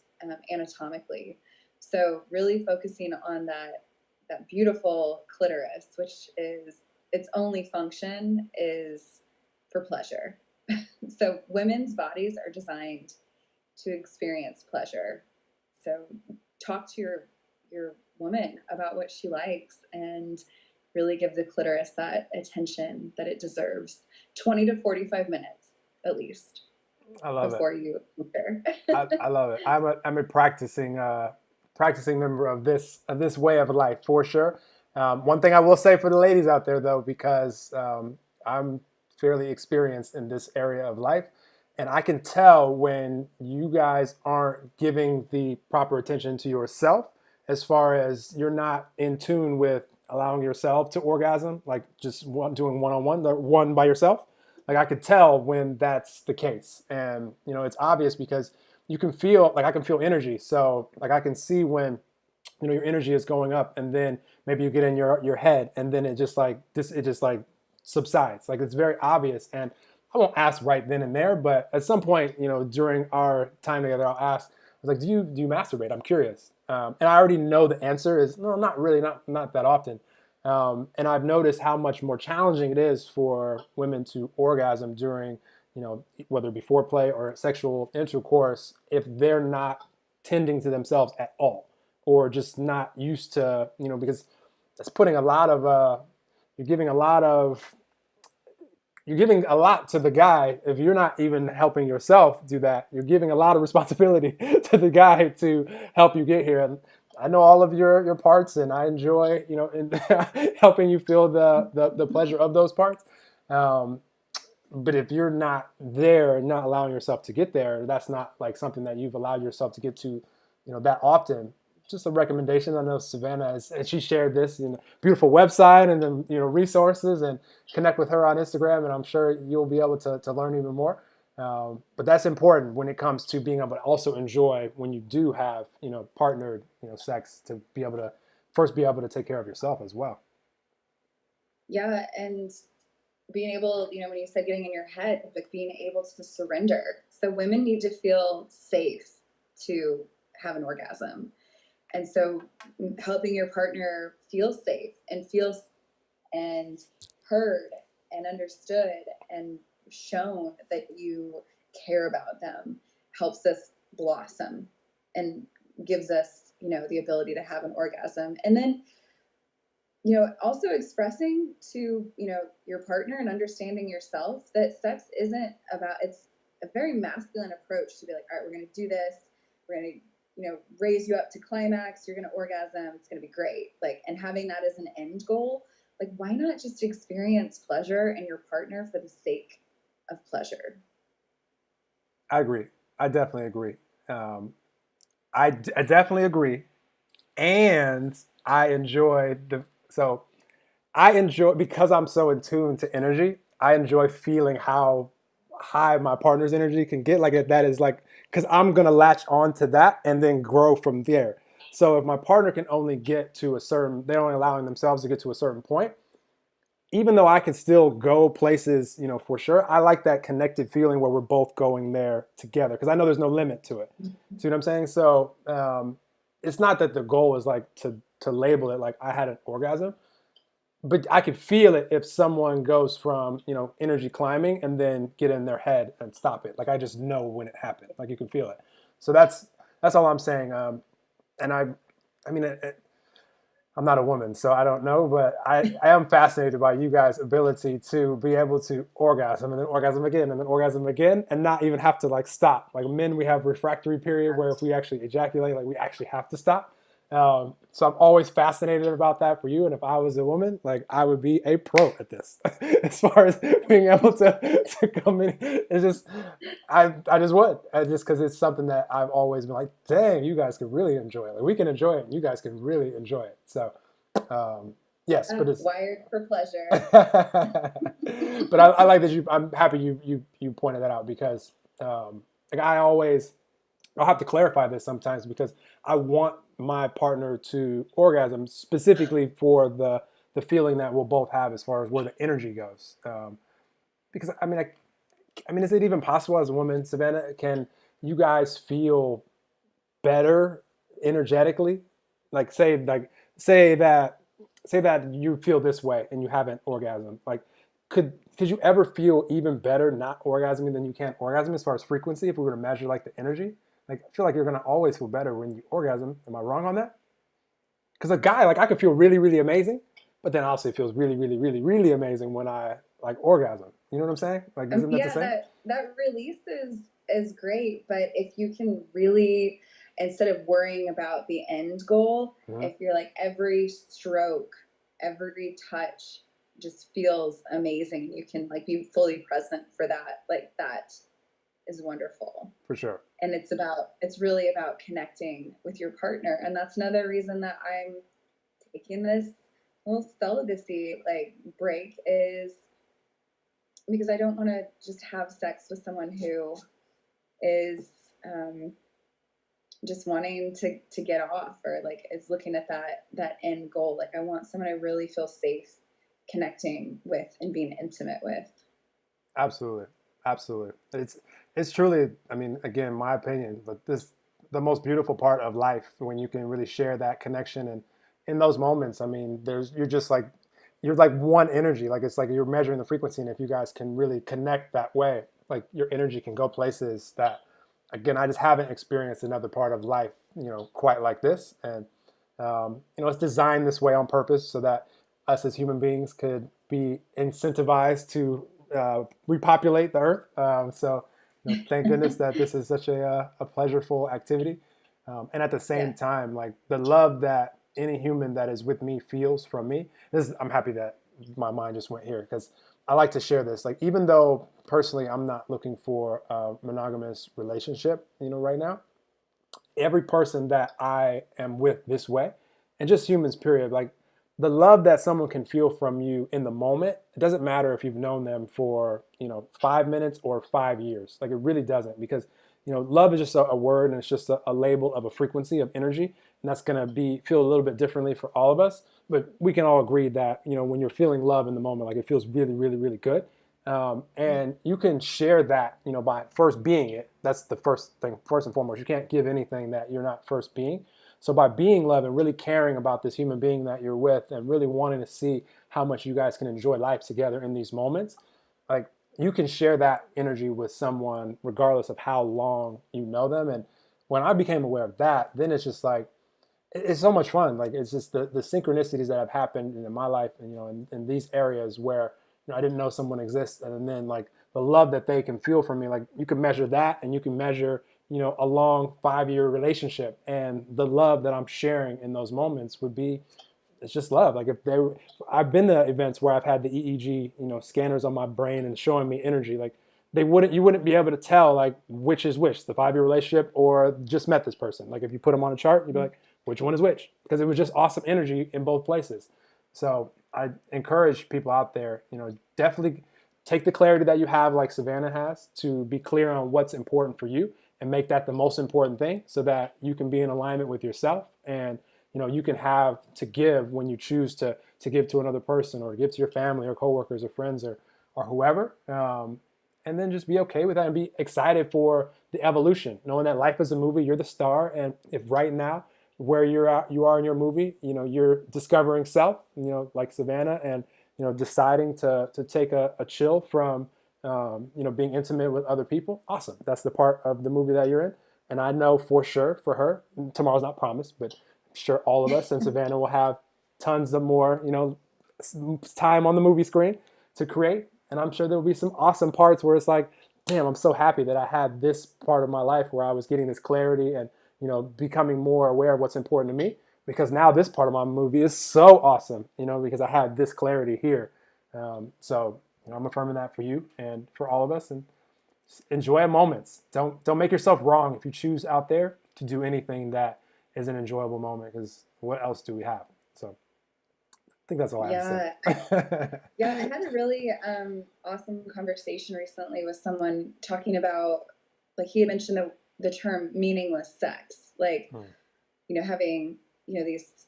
anatomically. So really focusing on that beautiful clitoris, which is its only function is for pleasure. So women's bodies are designed to experience pleasure. So talk to your woman about what she likes, and really give the clitoris that attention that it deserves. 20 to 45 minutes at least I love it. before you enter. I love it. I'm a practicing member of this way of life for sure. One thing I will say for the ladies out there though, because I'm fairly experienced in this area of life, and I can tell when you guys aren't giving the proper attention to yourself, as far as you're not in tune with allowing yourself to orgasm, like just doing one-on-one, the one by yourself. Like I could tell when that's the case, and it's obvious because you can feel, like I can feel energy. So like I can see when your energy is going up, and then maybe you get in your head, and then it just like subsides. Like it's very obvious, and I won't ask right then and there, but at some point, during our time together, I'll ask. I was like, do you masturbate? I'm curious, and I already know the answer is no, not really, not that often. And I've noticed how much more challenging it is for women to orgasm during, whether it be foreplay or sexual intercourse, if they're not tending to themselves at all, or just not used to, because that's putting a lot of, you're giving a lot of, you're giving a lot to the guy. If you're not even helping yourself do that, you're giving a lot of responsibility to the guy to help you get here. And I know all of your parts, and I enjoy in helping you feel the pleasure of those parts. Um, but if you're not there, not allowing yourself to get there, that's not like something that you've allowed yourself to get to, that often. Just a recommendation. I know Savannah and she shared this beautiful website, and then resources, and connect with her on Instagram, and I'm sure you'll be able to learn even more. But that's important when it comes to being able to also enjoy when you do have partnered sex, to be able to first be able to take care of yourself as well. Yeah, and being able, when you said getting in your head, like being able to surrender. So women need to feel safe to have an orgasm. And so helping your partner feel safe and feel and heard and understood and shown that you care about them helps us blossom, and gives us, the ability to have an orgasm. And then, also expressing to, your partner, and understanding yourself that sex isn't about, it's a very masculine approach to be like, all right, we're going to do this. We're going to, raise you up to climax. You're going to orgasm. It's going to be great. Like, and having that as an end goal, like, why not just experience pleasure and your partner for the sake of pleasure? I agree. I definitely agree. I definitely agree. and I enjoy the so I enjoy because I'm so in tune to energy. I enjoy feeling how high my partner's energy can get. Like that is like because I'm gonna latch on to that and then grow from there. So if my partner can only get to a certain, they're only allowing themselves to get to a certain point. Even though I can still go places, for sure. I like that connected feeling where we're both going there together because I know there's no limit to it. See what I'm saying? So it's not that the goal is like to label it like I had an orgasm, but I can feel it if someone goes from energy climbing and then get in their head and stop it. Like I just know when it happened. Like you can feel it. So that's all I'm saying. And I mean, I'm not a woman, so I don't know, but I am fascinated by you guys' ability to be able to orgasm and then orgasm again and then orgasm again and not even have to like stop. Like men, we have refractory period where if we actually ejaculate, like we actually have to stop. So I'm always fascinated about that for you. And if I was a woman, like I would be a pro at this. As far as being able to come in, it's just I just would. Just because it's something that I've always been like, dang, you guys can really enjoy it. Like we can enjoy it, and you guys can really enjoy it. So, yes, but it's Wired for pleasure. but I like that you. I'm happy you pointed that out because like I'll have to clarify this sometimes because I want my partner to orgasm specifically for the feeling that we'll both have as far as where the energy goes. Because I mean, is it even possible as a woman, Savannah? Can you guys feel better energetically? Like say that say that you feel this way and you haven't orgasm. Like could you ever feel even better not orgasming than you can orgasm as far as frequency if we were to measure like the energy? Like I feel like you're gonna always feel better when you orgasm. Am I wrong on that? Because a guy, like I could feel really, really amazing, but then also it feels really, really, really, really amazing when I like orgasm. You know what I'm saying? Like, isn't that the Yeah, same? that release is great, but if you can really, instead of worrying about the end goal, Mm-hmm. if you're like every stroke, every touch just feels amazing, you can like be fully present for that, like that is wonderful. For sure. And it's really about connecting with your partner, and that's another reason that I'm taking this little celibacy like break is because I don't want to just have sex with someone who is just wanting to get off or like is looking at that end goal. Like I want someone I really feel safe connecting with and being intimate with. Absolutely, absolutely. It's truly. I mean, again, my opinion, but this the most beautiful part of life when you can really share that connection and in those moments. I mean, there's you're like one energy. Like it's like you're measuring the frequency, and if you guys can really connect that way, like your energy can go places that, again, I just haven't experienced another part of life, quite like this. And it's designed this way on purpose so that us as human beings could be incentivized to repopulate the earth. Thank goodness that this is such a pleasureful activity. And at the same Yeah. time, like the love that any human that is with me feels from me. I'm happy that my mind just went here because I like to share this. Like, even though personally I'm not looking for a monogamous relationship, right now, every person that I am with this way, and just humans, period, like the love that someone can feel from you in the moment, it doesn't matter if you've known them for, 5 minutes or 5 years. Like it really doesn't because, love is just a word and it's just a label of a frequency of energy. And that's going to feel a little bit differently for all of us. But we can all agree that, when you're feeling love in the moment, like it feels really, really, really good. And you can share that, by first being it. That's the first thing, first and foremost. You can't give anything that you're not first being. So by being love and really caring about this human being that you're with and really wanting to see how much you guys can enjoy life together in these moments, like you can share that energy with someone regardless of how long you know them. And when I became aware of that, then it's just like, it's so much fun. Like it's just the synchronicities that have happened in my life, and in these areas where I didn't know someone exists, and then like the love that they can feel from me. Like you can measure that, and you can measure a long 5-year relationship, and the love that I'm sharing in those moments would be it's just love. Like if I've been to events where I've had the EEG scanners on my brain and showing me energy. Like you wouldn't be able to tell like which is which, the 5-year relationship or just met this person. Like if you put them on a chart, you'd be like, which one is which, because it was just awesome energy in both places. So I encourage people out there, definitely take the clarity that you have, like Savannah has, to be clear on what's important for you and make that the most important thing so that you can be in alignment with yourself, and you can have to give when you choose to give to another person or give to your family or coworkers or friends or whoever. And then just be okay with that and be excited for the evolution, knowing that life is a movie. You're the star, and if right now where you are in your movie, you're discovering self, like Savannah, and deciding to take a chill from being intimate with other people. Awesome. That's the part of the movie that you're in. And I know for sure for her, tomorrow's not promised, but I'm sure all of us and Savannah will have tons of more, time on the movie screen to create. And I'm sure there'll be some awesome parts where it's like, damn, I'm so happy that I had this part of my life where I was getting this clarity and, becoming more aware of what's important to me, because now this part of my movie is so awesome, because I had this clarity here. So I'm affirming that for you and for all of us, and enjoy moments. Don't make yourself wrong if you choose out there to do anything that is an enjoyable moment, because what else do we have? So I think that's all I have to Yeah, say. yeah, I had a really awesome conversation recently with someone talking about, like, he had mentioned the term meaningless sex, like, having, these,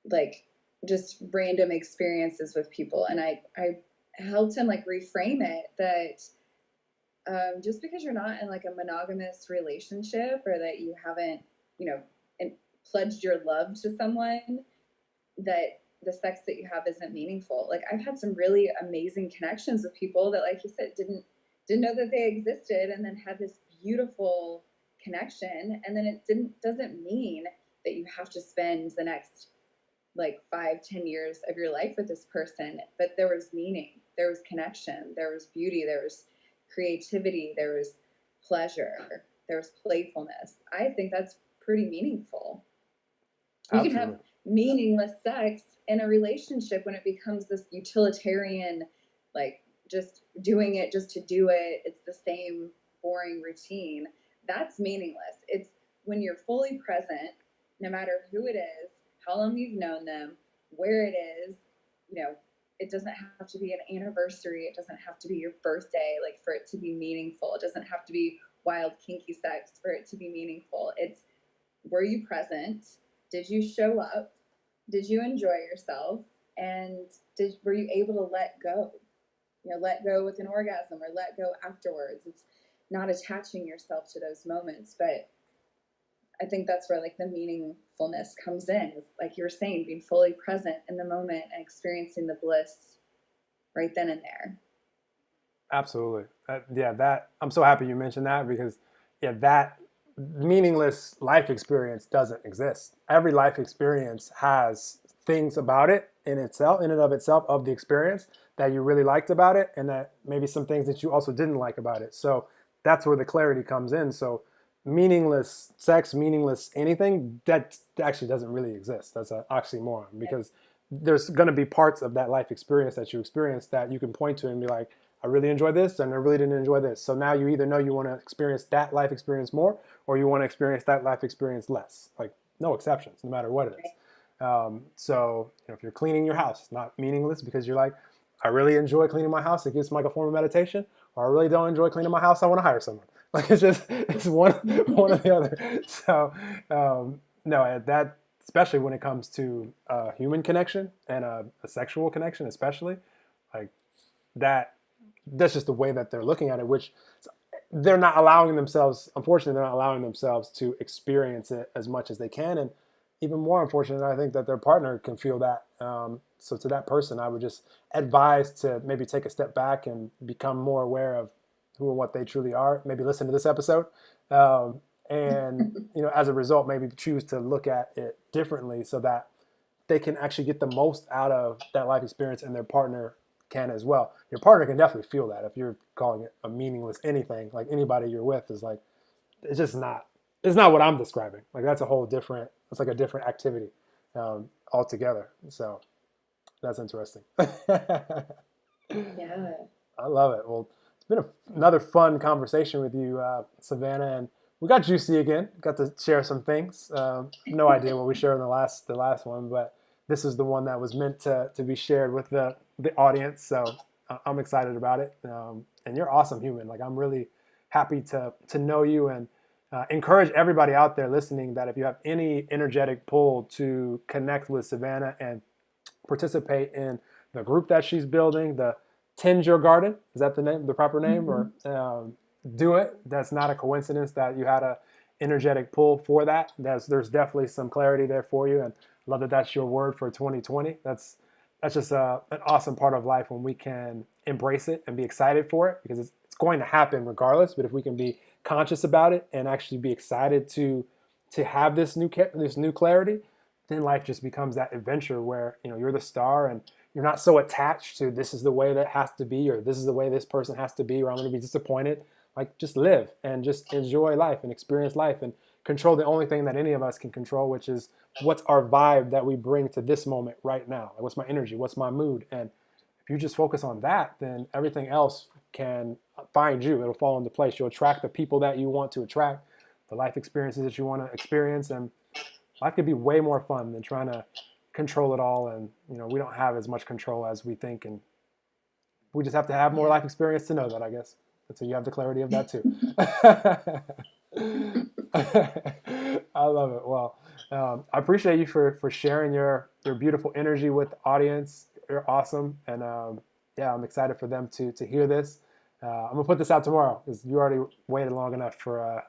like, just random experiences with people. And I helped him, like, reframe it that just because you're not in, like, a monogamous relationship, or that you haven't, you know, pledged your love to someone, that the sex that you have isn't meaningful. Like, I've had some really amazing connections with people that, like you said, didn't know that they existed, and then had this beautiful connection. And then it doesn't mean that you have to spend the next, like, 5-10 years of your life with this person, but there was meaning, there was connection, there was beauty, there was creativity, there was pleasure, there was playfulness. I think that's pretty meaningful. You can have Absolutely. meaningless sex in a relationship when it becomes this utilitarian, like, just doing it just to do it. It's the same boring routine. That's meaningless. It's when you're fully present, no matter who it is, how long you've known them, where it is. You know, it doesn't have to be an anniversary. It doesn't have to be your birthday, like, for it to be meaningful. It doesn't have to be wild, kinky sex for it to be meaningful. It's, were you present? Did you show up? Did you enjoy yourself? And were you able to let go? Let go with an orgasm, or let go afterwards. It's not attaching yourself to those moments. But I think that's where, like, the meaningfulness comes in. It's like you were saying, being fully present in the moment and experiencing the bliss right then and there. Absolutely. Yeah, that I'm so happy you mentioned that, because yeah, that meaningless life experience doesn't exist. Every life experience has things about it in itself, in and of itself, of the experience that you really liked about it, and that maybe some things that you also didn't like about it. So that's where the clarity comes in. So meaningless sex, meaningless anything, that actually doesn't really exist. That's an oxymoron, because there's going to be parts of that life experience that you experience that you can point to and be like, I really enjoyed this and I really didn't enjoy this. So now you either know you want to experience that life experience more, or you want to experience that life experience less. Like, no exceptions, no matter what it is. So if you're cleaning your house, it's not meaningless because you're like, I really enjoy cleaning my house. It gives me like a form of meditation. Or I really don't enjoy cleaning my house. I want to hire someone. Like, it's one or the other. So no, that, especially when it comes to a human connection and a sexual connection, especially, like, that's just the way that they're looking at it, which they're not allowing themselves, unfortunately, they're not allowing themselves to experience it as much as they can. And even more unfortunate, I think that their partner can feel that. So to that person, I would just advise to maybe take a step back and become more aware of who and what they truly are. Maybe listen to this episode. And, as a result, maybe choose to look at it differently so that they can actually get the most out of that life experience, and their partner can as well. Your partner can definitely feel that if you're calling it a meaningless anything. Like, anybody you're with is like, it's just not. It's not what I'm describing. Like, that's a whole different. It's like a different activity altogether. So that's interesting. Yeah. I love it. Well, it's been another fun conversation with you, Savannah, and we got juicy again. Got to share some things. No idea what we shared in the last one, but this is the one that was meant to be shared with the audience. So I'm excited about it. And you're an awesome human. Like I'm really happy to know you and encourage everybody out there listening that if you have any energetic pull to connect with Savannah and participate in the group that she's building, the Tend Your Garden. Is that the name, the proper name? Mm-hmm. Or do it. That's not a coincidence that you had a energetic pull for that. There's definitely some clarity there for you, and love that that's your word for 2020. That's just an awesome part of life when we can embrace it and be excited for it because it's going to happen regardless. But if we can be conscious about it and actually be excited to have this new clarity, then life just becomes that adventure where you're the star and you're not so attached to this is the way that has to be or this is the way this person has to be or I'm going to be disappointed. Like just live and just enjoy life and experience life and control the only thing that any of us can control, which is what's our vibe that we bring to this moment right now. Like what's my energy? What's my mood? And if you just focus on that, then everything else can find you. It'll fall into place. You'll attract the people that you want to attract, the life experiences that you want to experience, and life could be way more fun than trying to control it all. And we don't have as much control as we think, and we just have to have more life experience to know that, I guess. And so you have the clarity of that too. I love it. Well, I appreciate you for sharing your beautiful energy with the audience. You're awesome, and yeah, I'm excited for them to hear this. I'm gonna put this out tomorrow because you already waited long enough for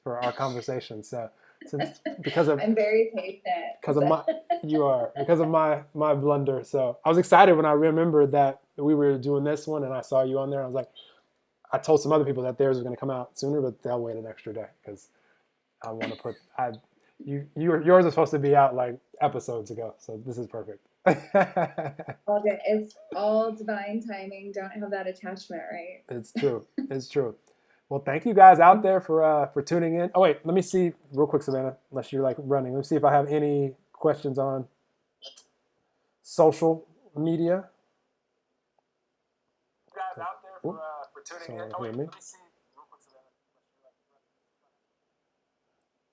our conversation. So since because of I'm very patient. because of my blunder. So I was excited when I remembered that we were doing this one, and I saw you on there. I was like, I told some other people that theirs was going to come out sooner, but they'll wait an extra day because I want to put yours is supposed to be out like episodes ago, so this is perfect. All good. It's all divine timing. Don't have that attachment, right? It's true. It's true. Well, thank you guys out there for tuning in. Oh wait, let me see real quick, Savannah. Unless you're like running, let me see if I have any questions on social media. You guys out there for tuning in. Oh wait, let me see real quick, Savannah.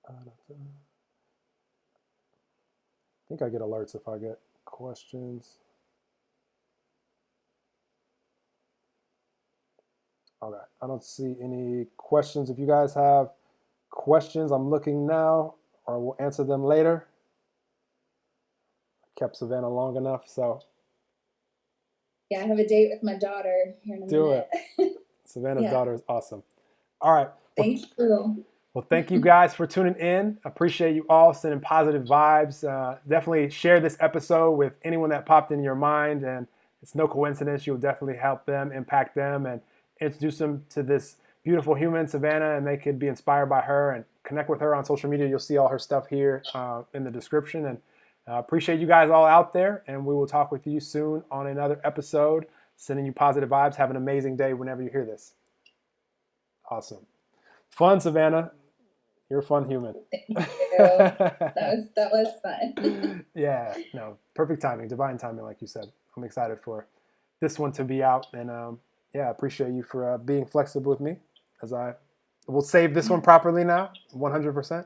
I think I get alerts if I get questions. Okay, I don't see any questions. If you guys have questions, I'm looking now, or we'll answer them later. Kept Savannah long enough, so. Yeah, I have a date with my daughter here in a minute. Do it. Savannah's daughter is awesome. All right. Thank you. Well, thank you guys for tuning in. Appreciate you all sending positive vibes. Definitely share this episode with anyone that popped in your mind, and it's no coincidence. You'll definitely help them, impact them, and introduce them to this beautiful human, Savannah, and they could be inspired by her and connect with her on social media. You'll see all her stuff here in the description. And appreciate you guys all out there, and we will talk with you soon on another episode. Sending you positive vibes. Have an amazing day whenever you hear this. Awesome. Fun, Savannah. You're a fun human. Thank you. That was fun. Yeah, no, perfect timing, divine timing, like you said. I'm excited for this one to be out, and yeah, I appreciate you for being flexible with me. As I will save this one properly now, 100%.